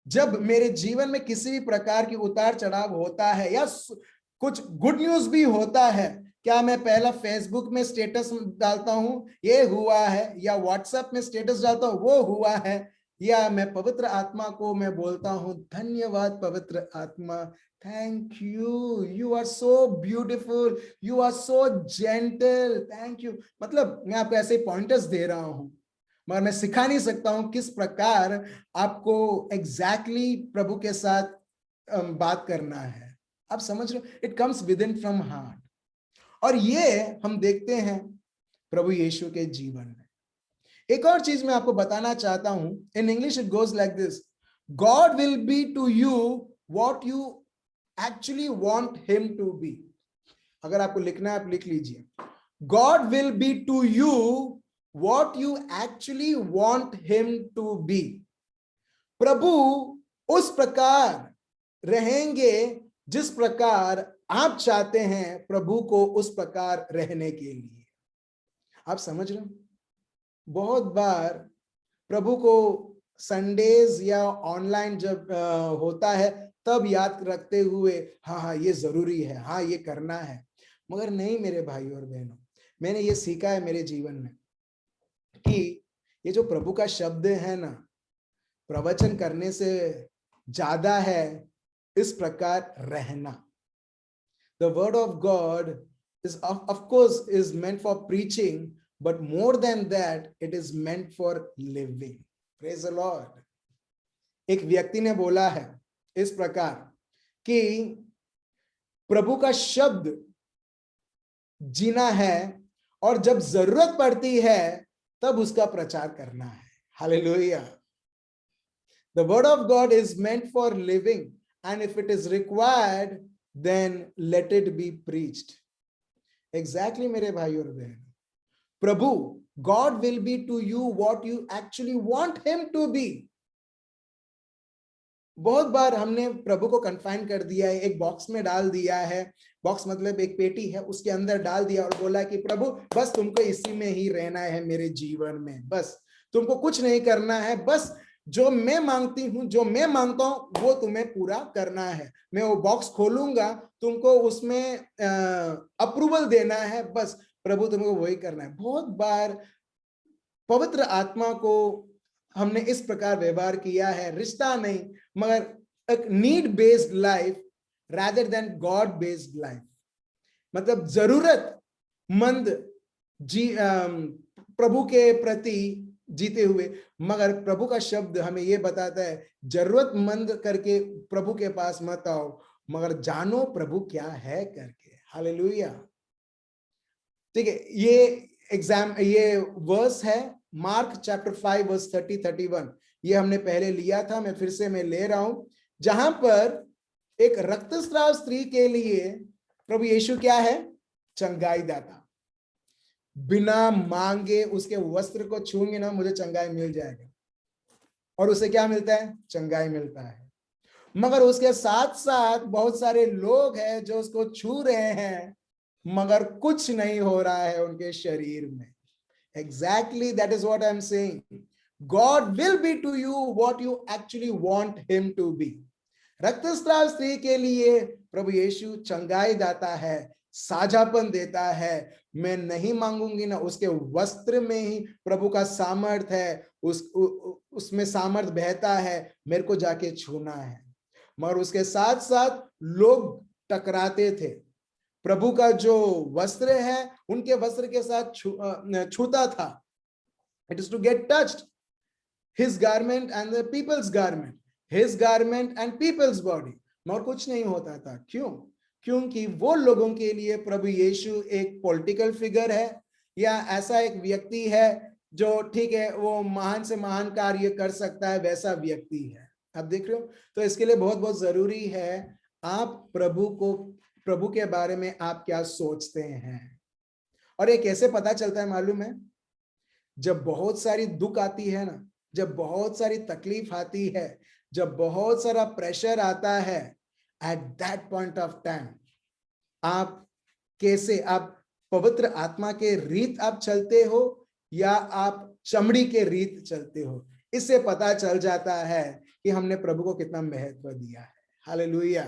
जब मेरे जीवन में किसी भी प्रकार की उतार चढ़ाव होता है या कुछ गुड न्यूज भी होता है, क्या मैं पहला फेसबुक में स्टेटस डालता हूं ये हुआ है, या व्हाट्सएप में स्टेटस डालता हूं वो हुआ है, या मैं पवित्र आत्मा को मैं बोलता हूं धन्यवाद पवित्र आत्मा, thank you, you are so beautiful, you are so gentle, thank you. मतलब मैं आपको ऐसे पॉइंटर्स दे रहा हूं, मगर मैं सिखा नहीं सकता हूं किस प्रकार आपको एग्जैक्टली प्रभु के साथ बात करना है। आप समझ रहे हो? It comes with in from heart. और ये हम देखते हैं प्रभु यीशु के जीवन में। एक और चीज मैं आपको बताना चाहता हूं, in English it goes like this, God will be to you what you actually want him to be. अगर आपको लिखना है आप लिख लीजिए, God will be to you what you actually want him to be। प्रभु उस प्रकार रहेंगे जिस प्रकार आप चाहते हैं प्रभु को उस प्रकार रहने के लिए। आप समझ रहे हो? बहुत बार प्रभु को संडेज या ऑनलाइन जब होता है तब याद रखते हुए हाँ हाँ ये जरूरी है, हाँ ये करना है, मगर नहीं मेरे भाई और बहनों, मैंने ये सीखा है मेरे जीवन में कि ये जो प्रभु का शब्द है ना, प्रवचन करने से ज्यादा है इस प्रकार रहना। The word of God is of course is meant for preaching, but more than that it is meant for living। Praise the Lord। एक व्यक्ति ने बोला है इस प्रकार कि प्रभु का शब्द जीना है और जब जरूरत पड़ती है तब उसका प्रचार करना है। Hallelujah. The word of God is meant for living, and if it is required then let it be preached। Exactly मेरे भाई और बहन, प्रभु God will be to you what you actually want him to be। बहुत बार हमने प्रभु को कन्फाइन कर दिया है, एक बॉक्स में डाल दिया है, बॉक्स मतलब एक पेटी है, उसके अंदर डाल दिया और बोला कि प्रभु बस तुमको इसी में ही रहना है मेरे जीवन में, बस तुमको कुछ नहीं करना है, बस जो मैं मांगती हूं, जो मैं मांगता हूं वो तुम्हें पूरा करना है। मैं वो बॉक्स खोलूंगा, तुमको उसमें अप्रूवल देना है, बस प्रभु तुमको वही करना है। बहुत बार पवित्र आत्मा को हमने इस प्रकार व्यवहार किया है, रिश्ता नहीं मगर एक need based life rather than God based life। मतलब जरूरतमंद प्रभु के प्रति जीते हुए, मगर प्रभु का शब्द हमें यह बताता है जरूरतमंद करके प्रभु के पास मत आओ, मगर जानो प्रभु क्या है करके। हालेलुया। ठीक है, ये वर्स है मार्क चैप्टर 5 वर्स 30-31। ये हमने पहले लिया था, मैं फिर से मैं ले रहा हूं, जहां पर एक रक्तस्राव स्त्री के लिए प्रभु यीशु क्या है? चंगाई दाता। बिना मांगे उसके वस्त्र को छूंगे ना, मुझे चंगाई मिल जाएगा, और उसे क्या मिलता है? चंगाई मिलता है। मगर उसके साथ साथ बहुत सारे लोग हैं जो उसको छू रहे हैं मगर कुछ नहीं हो रहा है उनके शरीर में। Exactly, that is what I'm saying। God will be to you what you actually want him to be। रक्तस्राव स्त्री के लिए प्रभु यीशु चंगाई दाता है, साझापन देता है। मैं नहीं मांगूंगी ना, उसके वस्त्र में ही प्रभु का सामर्थ्य है, उसमें सामर्थ्य बहता है, मेरे को जाके छूना है। मगर उसके साथ साथ लोग टकराते थे, प्रभु का जो वस्त्र है उनके वस्त्र के साथ छूता था। It is to get touched his garment and the people's garment, his garment and people's body, मगर कुछ नहीं होता था। क्यों? क्योंकि वो लोगों के लिए प्रभु यीशु एक पॉलिटिकल फिगर है या ऐसा एक व्यक्ति है जो ठीक है वो महान से महान कार्य कर सकता है, वैसा व्यक्ति है। आप देख रहे हो? तो इसके लिए बहुत बहुत जरूरी है आप प्रभु के बारे में आप क्या सोचते हैं। और ये कैसे पता चलता है मालूम है? जब बहुत सारी दुख आती है ना, जब बहुत सारी तकलीफ आती है, जब बहुत सारा प्रेशर आता है, at that point of time आप कैसे, आप पवित्र आत्मा के रीत आप चलते हो या आप चमड़ी के रीत चलते हो, इससे पता चल जाता है कि हमने प्रभु को कितना महत्व दिया है। हालेलुया।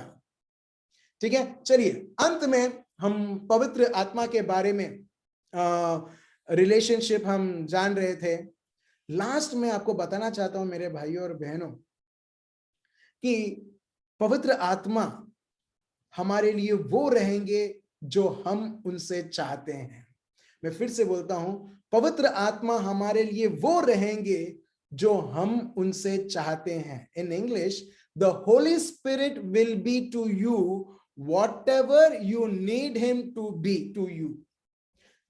ठीक है, चलिए अंत में हम पवित्र आत्मा के बारे में रिलेशनशिप हम जान रहे थे। लास्ट में आपको बताना चाहता हूं मेरे भाइयों और बहनों कि पवित्र आत्मा हमारे लिए वो रहेंगे जो हम उनसे चाहते हैं। मैं फिर से बोलता हूं, पवित्र आत्मा हमारे लिए वो रहेंगे जो हम उनसे चाहते हैं। In English, the Holi Spirit will be to you whatever you need him to be to you.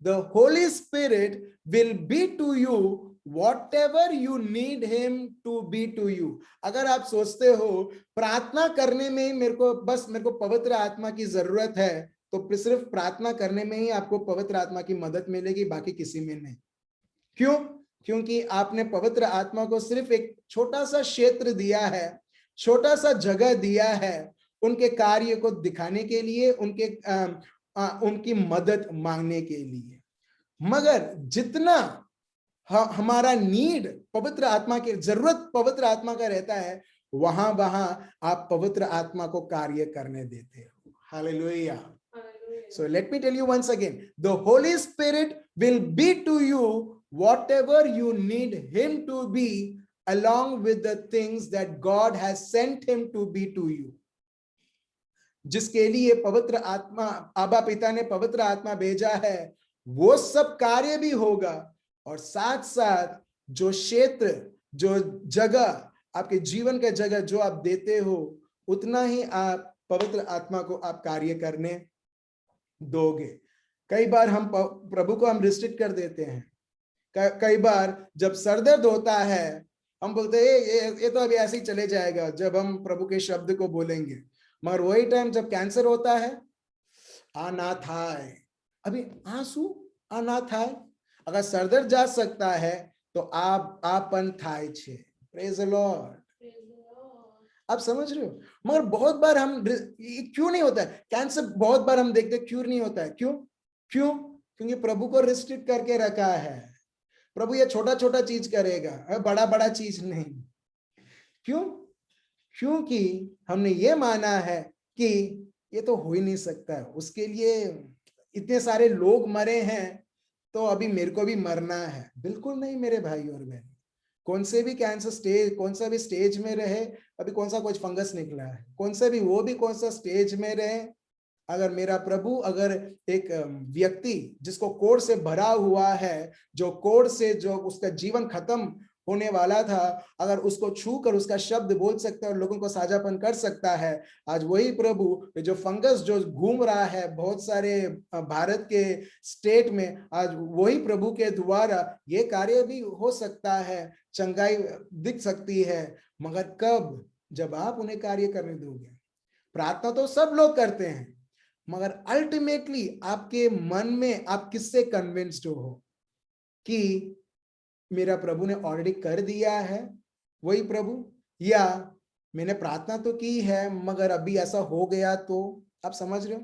The Holy Spirit will be to you whatever you need him to be to you. अगर आप सोचते हो प्रार्थना करने में मेरे को पवित्र आत्मा की जरूरत है, तो सिर्फ प्रार्थना करने में ही आपको पवित्र आत्मा की मदद मिलेगी, बाकी किसी में नहीं। क्यों? क्योंकि आपने पवित्र आत्मा को सिर्फ एक छोटा सा क्षेत्र दिया है, छोटा सा जगह दिया है उनके कार्य को दिखाने के लिए, उनकी मदद मांगने के लिए। मगर जितना हमारा नीड पवित्र आत्मा की जरूरत पवित्र आत्मा का रहता है, वहां आप पवित्र आत्मा को कार्य करने देते हो। Hallelujah. So let me tell you once again, the Holy Spirit will be to you whatever you need him to be, along with the things that God has sent him to be to you. जिसके लिए पवित्र आत्मा, आबा पिता ने पवित्र आत्मा भेजा है, वो सब कार्य भी होगा, और साथ साथ जो क्षेत्र, जो जगह, आपके जीवन का जगह जो आप देते हो, उतना ही आप पवित्र आत्मा को आप कार्य करने दोगे। कई बार हम प्रभु को हम रिस्ट्रिक्ट कर देते हैं। कई बार जब सर दर्द होता है, हम बोलते हैं ये तो अभी ऐसे ही चले जाएगा जब हम प्रभु के शब्द को बोलेंगे। मगर वही टाइम जब कैंसर होता है, आना थाय, अभी आंसू आना थाय, अगर सर दर्द जा सकता है तो आपन थाय छे। Praise the Lord. आप समझ रहे हो? मगर बहुत बार हम, क्यों नहीं होता है कैंसर? बहुत बार हम देखते क्योर नहीं होता है। क्यों? क्योंकि प्रभु को रिस्ट्रिक्ट करके रखा है। प्रभु ये छोटा छोटा चीज करेगा, बड़ा बड़ा चीज नहीं। क्यों? क्योंकि हमने ये माना है कि ये तो हो ही नहीं सकता है, उसके लिए इतने सारे लोग मरे हैं तो अभी मेरे को भी मरना है। बिल्कुल नहीं मेरे भाई और बहन, कौन से भी कैंसर स्टेज, कौन सा भी स्टेज में रहे, अभी कौन सा कुछ फंगस निकला है, कौन सा भी, वो भी कौन सा स्टेज में रहे, अगर मेरा प्रभु, अगर एक व्यक्ति जिसको कोढ़ से भरा हुआ है, जो कोढ़ से जो उसका जीवन खत्म होने वाला था, अगर उसको छू कर उसका शब्द बोल सकता है और लोगों को साझापन कर सकता है, आज वही प्रभु जो फंगस जो घूम रहा है बहुत सारे भारत के स्टेट में, आज वही प्रभु के द्वारा ये कार्य भी हो सकता है, चंगाई दिख सकती है। मगर कब? जब आप उन्हें कार्य करने दोगे। प्रार्थना तो सब लोग करते हैं, मगर अल्टीमेटली आपके मन में आप किससे कन्विंस्ड हो कि मेरा प्रभु ने ऑलरेडी कर दिया है वही प्रभु, या मैंने प्रार्थना तो की है मगर अभी ऐसा हो गया तो। आप समझ रहे हो?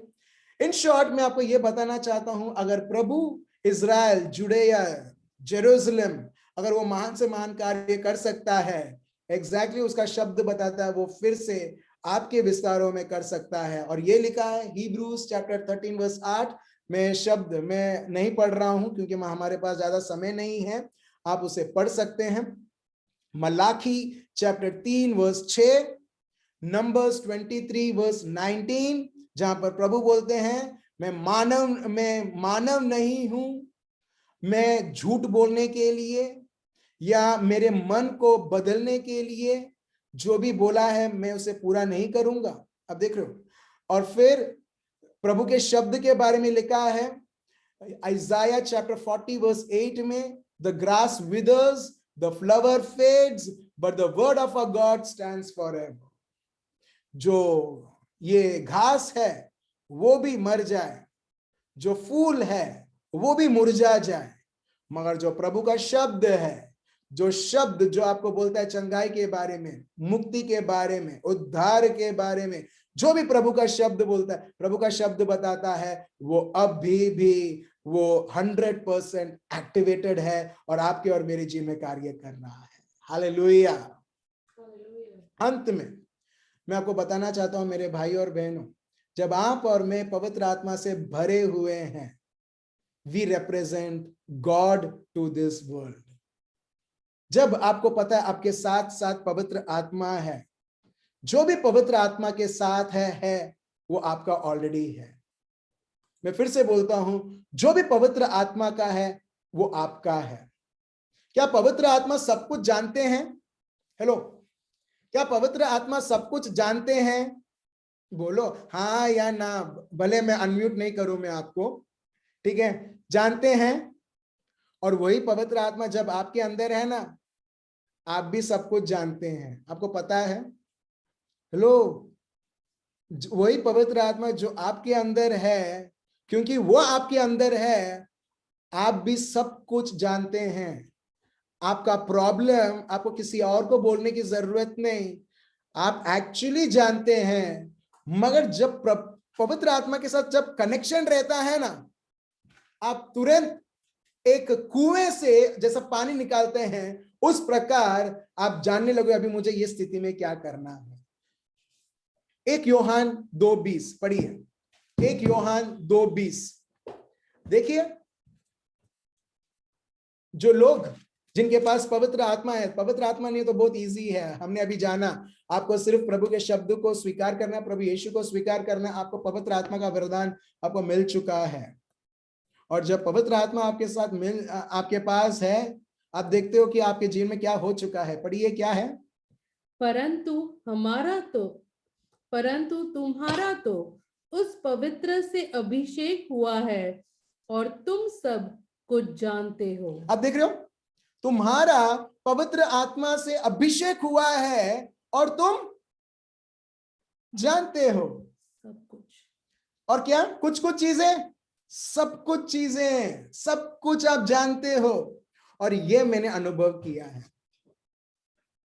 इन शॉर्ट मैं आपको यह बताना चाहता हूं, अगर प्रभु इजराइल, जुडेया, जेरूशलेम, अगर वो महान से महान कार्य कर सकता है, एग्जैक्टली उसका शब्द बताता है, वो फिर से आपके विस्तारों में कर सकता है। और ये लिखा है हिब्रूज चैप्टर 13 वर्स 8। मैं शब्द मैं नहीं पढ़ रहा हूं क्योंकि हमारे पास ज्यादा समय नहीं है, आप उसे पढ़ सकते हैं। मलाकी चैप्टर 3 वर्स 6, नंबर्स 23 वर्स 19, जहां पर प्रभु बोलते हैं मैं मानव नहीं हूं, मैं झूठ बोलने के लिए या मेरे मन को बदलने के लिए जो भी बोला है मैं उसे पूरा नहीं करूंगा। अब देख रहे हो? और फिर प्रभु के शब्द के बारे में लिखा है Isaiah chapter 40 verse 8 में, the grass withers, the flower fades, but the word of our God stands forever. जो ये घास है वो भी मर जाए, जो फूल है वो भी मुरझा जाए, मगर जो प्रभु का शब्द है, जो शब्द जो आपको बोलता है चंगाई के बारे में, मुक्ति के बारे में, उद्धार के बारे में, जो भी प्रभु का शब्द बोलता है, प्रभु का शब्द बताता है वो अभी भी वो 100% एक्टिवेटेड है और आपके और मेरे जीवन में कार्य कर रहा है। हालेलुया। अंत में मैं आपको बताना चाहता हूं मेरे भाई और बहनों, जब आप और मैं पवित्र आत्मा से भरे हुए हैं, we represent God to this world. जब आपको पता है आपके साथ साथ पवित्र आत्मा है, जो भी पवित्र आत्मा के साथ है वो आपका ऑलरेडी है। मैं फिर से बोलता हूं, जो भी पवित्र आत्मा का है वो आपका है। क्या पवित्र आत्मा सब कुछ जानते हैं? हेलो, क्या पवित्र आत्मा सब कुछ जानते हैं? बोलो हाँ या ना, भले मैं अनम्यूट नहीं करूं मैं आपको, ठीक है? जानते हैं। और वही पवित्र आत्मा जब आपके अंदर है ना, आप भी सब कुछ जानते हैं, आपको पता है। हेलो, वही पवित्र आत्मा जो आपके अंदर है, क्योंकि वो आपके अंदर है, आप भी सब कुछ जानते हैं। आपका प्रॉब्लम आपको किसी और को बोलने की जरूरत नहीं, आप एक्चुअली जानते हैं। मगर जब पवित्र आत्मा के साथ जब कनेक्शन रहता है ना, आप तुरंत एक कुएं से जैसा पानी निकालते हैं, उस प्रकार आप जानने लगे अभी मुझे ये स्थिति में क्या करना है। 1 यूहन्ना 2:20 पढ़िए। 1 यूहन्ना 2:20 देखिए, जो लोग जिनके पास पवित्र आत्मा है, पवित्र आत्मा नहीं तो बहुत इजी है, हमने अभी जाना। आपको सिर्फ प्रभु के शब्द को स्वीकार करना, प्रभु यीशु को स्वीकार करना, आपको पवित्र आत्मा का वरदान आपको मिल चुका है। और जब पवित्र आत्मा आपके साथ आपके पास है, आप देखते हो कि आपके जीवन में क्या हो चुका है। पढ़िए, क्या है? परंतु तुम्हारा तो उस पवित्र से अभिषेक हुआ है और तुम सब कुछ जानते हो। आप देख रहे हो, तुम्हारा पवित्र आत्मा से अभिषेक हुआ है और तुम जानते हो सब कुछ। और क्या? कुछ कुछ चीजें, सब कुछ चीजें, सब कुछ आप जानते हो। और ये मैंने अनुभव किया है।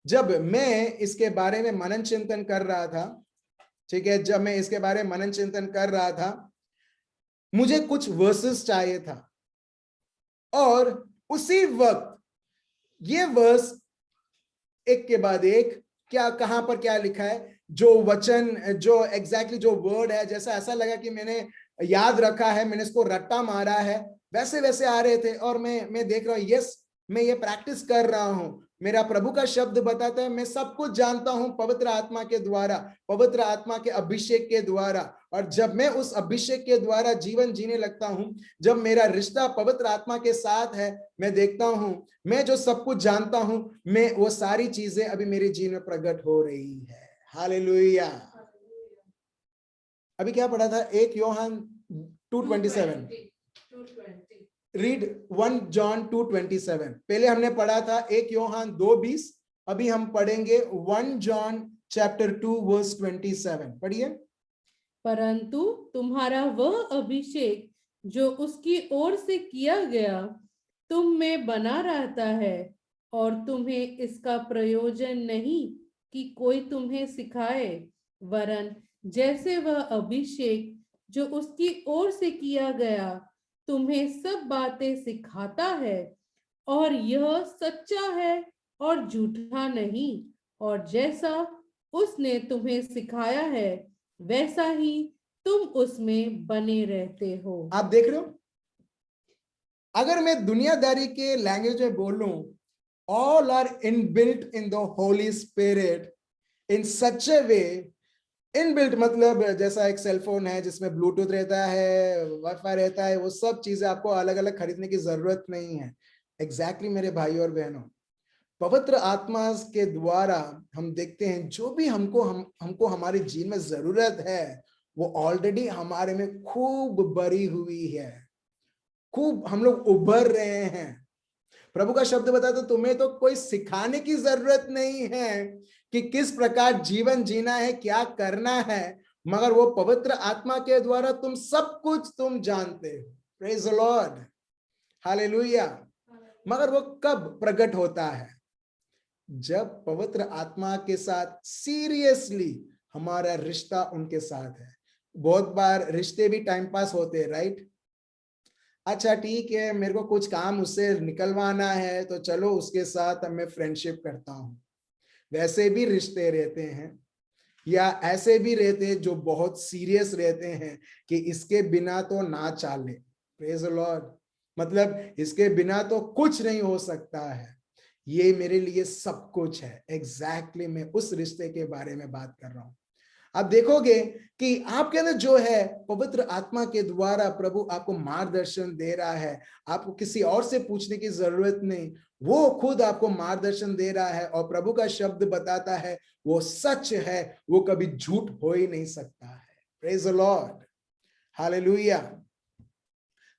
जब मैं इसके बारे में मनन चिंतन कर रहा था, ठीक है, जब मैं इसके बारे में मनन चिंतन कर रहा था, मुझे कुछ वर्सेस चाहिए था। और उसी वक्त ये वर्स एक के बाद एक, क्या कहां पर क्या लिखा है, जो वचन, जो एग्जैक्टली जो वर्ड है, जैसा ऐसा लगा कि मैंने याद रखा है, मैंने इसको रट्टा मारा है, वैसे वैसे आ रहे थे। और मैं देख रहा हूं, यस, मैं ये प्रैक्टिस कर रहा हूं। मेरा प्रभु का शब्द बताता है मैं सब कुछ जानता हूं पवित्र आत्मा के द्वारा, पवित्र आत्मा के अभिषेक के द्वारा। और जब मैं उस अभिषेक के द्वारा जीवन जीने लगता हूं, जब मेरा रिश्ता पवित्र आत्मा के साथ है, मैं देखता हूं मैं जो सब कुछ जानता हूं, मैं वो सारी चीजें अभी मेरे जीवन में प्रकट हो रही है। हालेलुया। अभी क्या पढ़ा था? 1 यूहन्ना 2:27। Read 1 John 2:27। पहले हमने पढ़ा था 1 यूहन्ना 2:20, अभी हम पढ़ेंगे 1 जॉन चैप्टर 2 वर्स 27। पढ़िए। परंतु तुम्हारा वह अभिषेक जो उसकी ओर से किया गया तुम में बना रहता है, और तुम्हें इसका प्रयोजन नहीं कि कोई तुम्हें सिखाए, वरन जैसे वह अभिषेक जो उसकी ओर से किया गया तुम्हें सब बातें सिखाता है, और यह सच्चा है और झूठा नहीं, और जैसा उसने तुम्हें सिखाया है वैसा ही तुम उसमें बने रहते हो। आप देख रहे हो, अगर मैं दुनियादारी के लैंग्वेज में बोलूं, all are inbuilt in the Holi Spirit in such a way. Inbuilt मतलब जैसा एक सेलफोन है जिसमें ब्लूटूथ रहता है, वाईफाई रहता है, वो सब चीजें आपको अलग अलग खरीदने की जरूरत नहीं है। एग्जैक्टली मेरे भाई और बहनों, पवित्र आत्मा के द्वारा हम देखते हैं जो भी हमको हमारे जीवन में जरूरत है, वो ऑलरेडी हमारे में खूब भरी हुई है, खूब हम लोग उभर रहे हैं। प्रभु का शब्द बताता है तुम्हें तो कोई सिखाने की जरूरत नहीं है कि किस प्रकार जीवन जीना है, क्या करना है, मगर वो पवित्र आत्मा के द्वारा तुम सब कुछ तुम जानते हो। Praise the lord, hallelujah. मगर वो कब प्रकट होता है? जब पवित्र आत्मा के साथ सीरियसली हमारा रिश्ता उनके साथ है। बहुत बार रिश्ते भी टाइम पास होते हैं, राइट? अच्छा ठीक है, मेरे को कुछ काम उससे निकलवाना है तो चलो उसके साथ मैं फ्रेंडशिप करता हूं। वैसे भी रिश्ते रहते हैं, या ऐसे भी रहते हैं जो बहुत सीरियस रहते हैं कि इसके बिना तो ना चाले। प्रेज द लॉर्ड, मतलब इसके बिना तो कुछ नहीं हो सकता है, ये मेरे लिए सब कुछ है। एग्जैक्टली मैं उस रिश्ते के बारे में बात कर रहा हूं। आप देखोगे कि आपके अंदर जो है पवित्र आत्मा के द्वारा प्रभु आपको मार्गदर्शन दे रहा है। आपको किसी और से पूछने की जरूरत नहीं, वो खुद आपको मार्गदर्शन दे रहा है। और प्रभु का शब्द बताता है वो सच है, वो कभी झूठ हो ही नहीं सकता है। Praise the lord, hallelujah.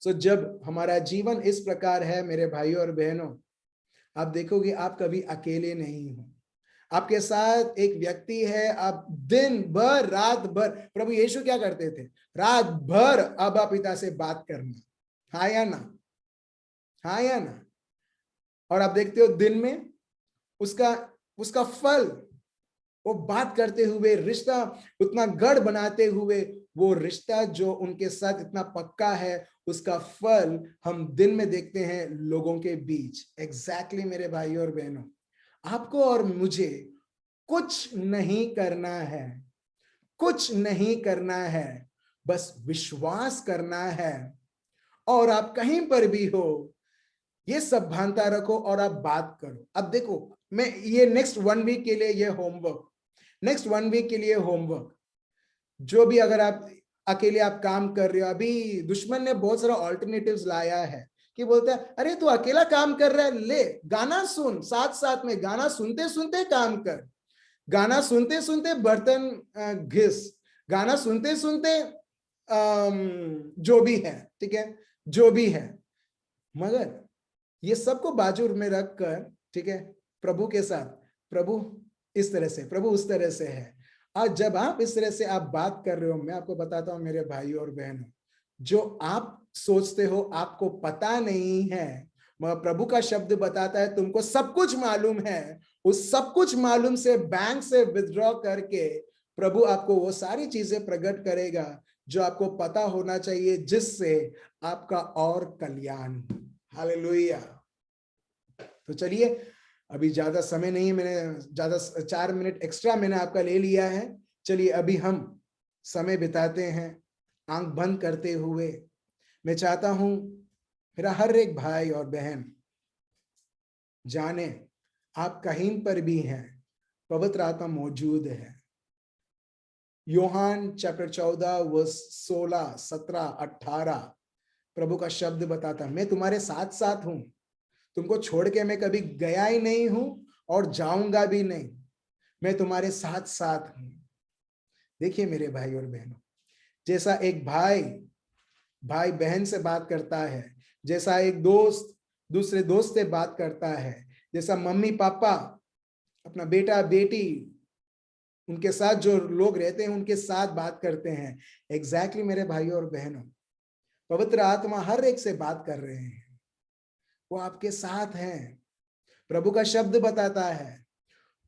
So जब हमारा जीवन इस प्रकार है मेरे भाइयों और बहनों, आप देखोगे आप कभी अकेले नहीं हो। आपके साथ एक व्यक्ति है, आप दिन भर रात भर, प्रभु यीशु क्या करते थे? रात भर अब्बा पिता से बात करना, हाँ या ना? हाँ या ना? और आप देखते हो दिन में उसका उसका फल, वो बात करते हुए रिश्ता उतना गढ़ बनाते हुए, वो रिश्ता जो उनके साथ इतना पक्का है, उसका फल हम दिन में देखते हैं लोगों के बीच। एग्जैक्टली मेरे भाइयों और बहनों, आपको और मुझे कुछ नहीं करना है, कुछ नहीं करना है, बस विश्वास करना है। और आप कहीं पर भी हो, ये सब भानता रखो और आप बात करो। अब देखो, मैं ये नेक्स्ट 1 वीक के लिए ये होमवर्क, नेक्स्ट 1 वीक के लिए होमवर्क, जो भी अगर आप अकेले आप काम कर रहे हो, अभी दुश्मन ने बहुत सारा ऑल्टरनेटिव्स लाया है कि बोलता है अरे तू अकेला काम कर रहा है, ले गाना सुन, साथ साथ में गाना सुनते सुनते काम कर, गाना सुनते सुनते बर्तन घिस, गाना सुनते सुनते जो भी है, ठीक है, जो भी है। मगर ये सबको बाजू में रखकर, ठीक है, प्रभु के साथ, प्रभु इस तरह से, प्रभु उस तरह से है। आज जब आप इस तरह से आप बात कर रहे हो, मैं आपको बताता हूं मेरे भाइयों और बहनों, जो आप सोचते हो आपको पता नहीं है, मगर प्रभु का शब्द बताता है तुमको सब कुछ मालूम है। उस सब कुछ मालूम से बैंक से विथड्रॉ करके प्रभु आपको वो सारी चीजें प्रकट करेगा जो आपको पता होना चाहिए, जिससे आपका और कल्याण हो। हालेलुया। तो चलिए, अभी ज्यादा समय नहीं है, मैंने ज्यादा 4 मिनट एक्स्ट्रा मैंने आपका ले लिया है। चलिए अभी हम समय बिताते हैं आंख बंद करते हुए। मैं चाहता हूं मेरा हर एक भाई और बहन जाने आप कहीं पर भी हैं, पवित्र आत्मा मौजूद है। यूहान चैप्टर 14 वर्स 16, 17, 18 प्रभु का शब्द बताता है मैं तुम्हारे साथ साथ हूं, तुमको छोड़ के मैं कभी गया ही नहीं हूं और जाऊंगा भी नहीं, मैं तुम्हारे साथ साथ हूं। देखिए मेरे भाई और बहनों, जैसा एक भाई भाई बहन से बात करता है, जैसा एक दोस्त दूसरे दोस्त से बात करता है, जैसा मम्मी पापा अपना बेटा बेटी उनके साथ जो लोग रहते हैं उनके साथ बात करते हैं, एग्जैक्टली मेरे भाइयों और बहनों, पवित्र आत्मा हर एक से बात कर रहे हैं। वो आपके साथ हैं। प्रभु का शब्द बताता है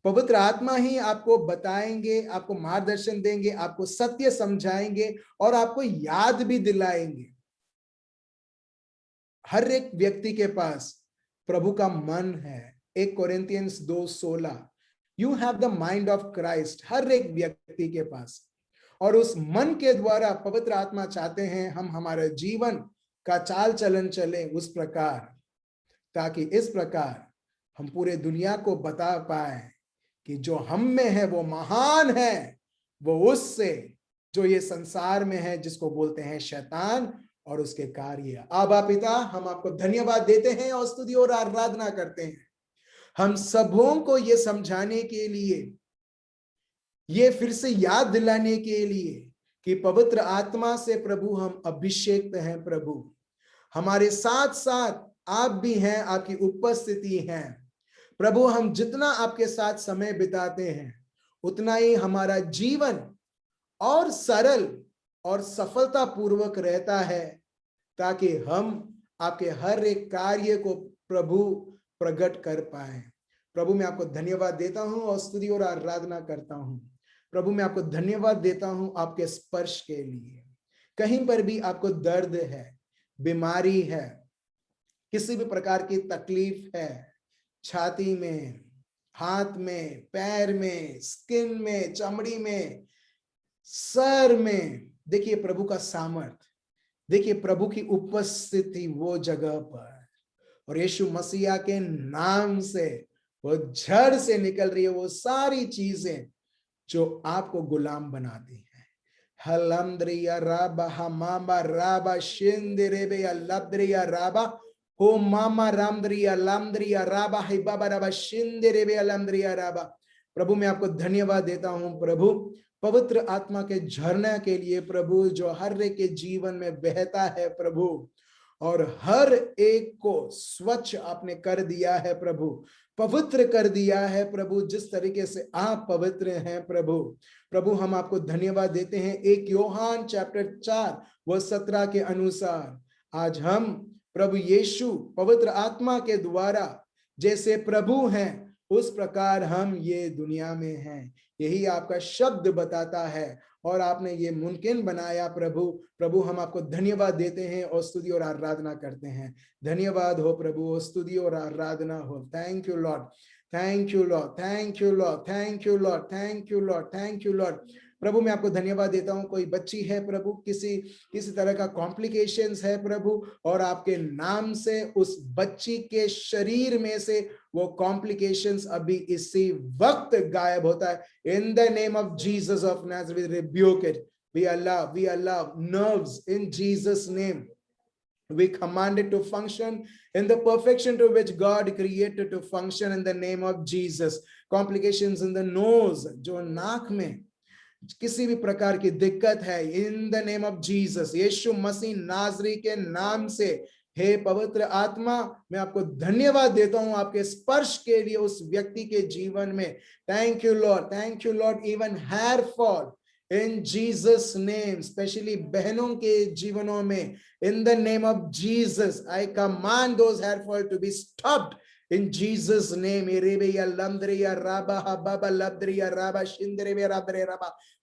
पवित्र आत्मा ही आपको बताएंगे, आपको मार्गदर्शन देंगे, आपको सत्य समझाएंगे और आपको याद भी दिलाएंगे। हर एक व्यक्ति के पास प्रभु का मन है। 1 Corinthians 2:16, you have the mind of Christ, हर एक व्यक्ति के पास। और उस मन के द्वारा पवित्र आत्मा चाहते हैं हम हमारे जीवन का चाल चलन चले उस प्रकार, ताकि इस प्रकार हम पूरे दुनिया को बता पाए कि जो हम में है वो महान है, वो उससे जो ये संसार में है, जिसको बोलते हैं शैतान और उसके कार्य। आबा पिता, हम आपको धन्यवाद देते हैं और स्तुति और आराधना करते हैं, हम सबों को ये समझाने के लिए, ये फिर से याद दिलाने के लिए कि पवित्र आत्मा से प्रभु हम अभिषेक हैं। प्रभु हमारे साथ साथ आप भी हैं, आपकी उपस्थिति है प्रभु। हम जितना आपके साथ समय बिताते हैं उतना ही हमारा जीवन और सरल और सफलता पूर्वक रहता है, ताकि हम आपके हर एक कार्य को प्रभु प्रकट कर पाए। प्रभु मैं आपको धन्यवाद देता हूं और स्तुति और आराधना करता हूं। प्रभु मैं आपको धन्यवाद देता हूं आपके स्पर्श के लिए। कहीं पर भी आपको दर्द है, बीमारी है, किसी भी प्रकार की तकलीफ है, छाती में, हाथ में, पैर में, स्किन में, चमड़ी में, सर में, देखिए प्रभु का सामर्थ, देखिए प्रभु की उपस्थिति वो जगह पर, और यीशु मसीहा के नाम से वो जड़ से निकल रही है वो सारी चीजें जो आपको गुलाम बनाती है। हलंद्रिया राबा हमामा राबा शिंदिरेबे लद्रिया राबा हो मामा रामद्रिया लामद्रिया राबा है बाबा राबा शिंदिरेबे लंद्रिया राबा। प्रभु मैं आपको धन्यवाद देता हूं प्रभु पवित्र आत्मा के झरने के लिए प्रभु, जो हर एक के जीवन में बहता है प्रभु, और हर एक को स्वच्छ आपने कर दिया है प्रभु, पवित्र कर दिया है प्रभु, जिस तरीके से आप पवित्र हैं प्रभु। प्रभु हम आपको धन्यवाद देते हैं। 1 यूहन्ना चैप्टर 4:17 के अनुसार आज हम प्रभु यीशु पवित्र आत्मा के द्वारा जैसे प्रभु हैं उस प्रकार हम ये दुनिया में हैं, यही आपका शब्द बताता है और आपने ये मुमकिन बनाया प्रभु। प्रभु हम आपको धन्यवाद देते हैं और स्तुति और आराधना करते हैं। धन्यवाद हो प्रभु, स्तुति और आराधना हो। Thank you Lord, thank you Lord, thank you Lord, thank you Lord, thank you Lord, thank you Lord. प्रभु मैं आपको धन्यवाद देता हूं। कोई बच्ची है प्रभु, किसी तरह का कॉम्प्लिकेशंस है प्रभु, और आपके नाम से उस बच्ची के शरीर में से वो कॉम्प्लिकेशंस अभी इसी वक्त गायब होता है। In the name of Jesus of Nazareth rebuke it, we allow nerves in Jesus name, we command it to function in the perfection to which God created to function in the name of Jesus. Complications in the nose, जो नाक में किसी भी प्रकार की दिक्कत है, in the name of Jesus, यीशु मसीह नाजरी के नाम से, हे पवित्र आत्मा मैं आपको धन्यवाद देता हूं आपके स्पर्श के लिए उस व्यक्ति के जीवन में। Thank you Lord, thank you Lord. Even hair fall in Jesus name, specially बहनों के जीवनों में, in the name of Jesus I command those hair fall to be stopped in Jesus name.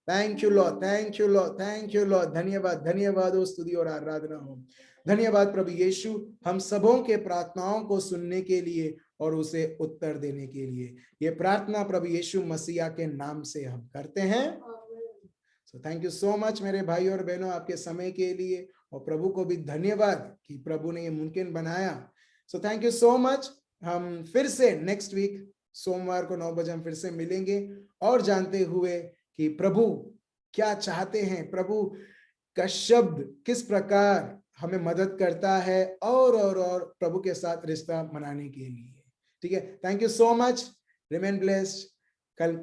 Thank you Lord, thank you Lord, thank you Lord। धन्यवाद, धन्यवाद हो, स्तुति और आराधना हो। धन्यवाद प्रभु यीशु हम सबों के प्रार्थनाओं को सुनने के लिए और उसे उत्तर देने के लिए। ये प्रार्थना प्रभु यीशु मसीहा के नाम से हम करते हैं। So thank you so much मेरे भाई और बहनों आपके समय के लिए, और प्रभु को भी धन्यवाद कि प्रभु ने ये मुमकिन बनाया। So thank you so much। हम फिर से नेक्स्ट वीक सोमवार को 9 बजे हम फिर से मिलेंगे और जानते हुए कि प्रभु क्या चाहते हैं, प्रभु का शब्द किस प्रकार हमें मदद करता है और प्रभु के साथ रिश्ता बनाने के लिए। ठीक है, thank you so much, remain blessed. कल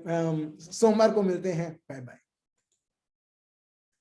सोमवार को मिलते हैं, बाय बाय।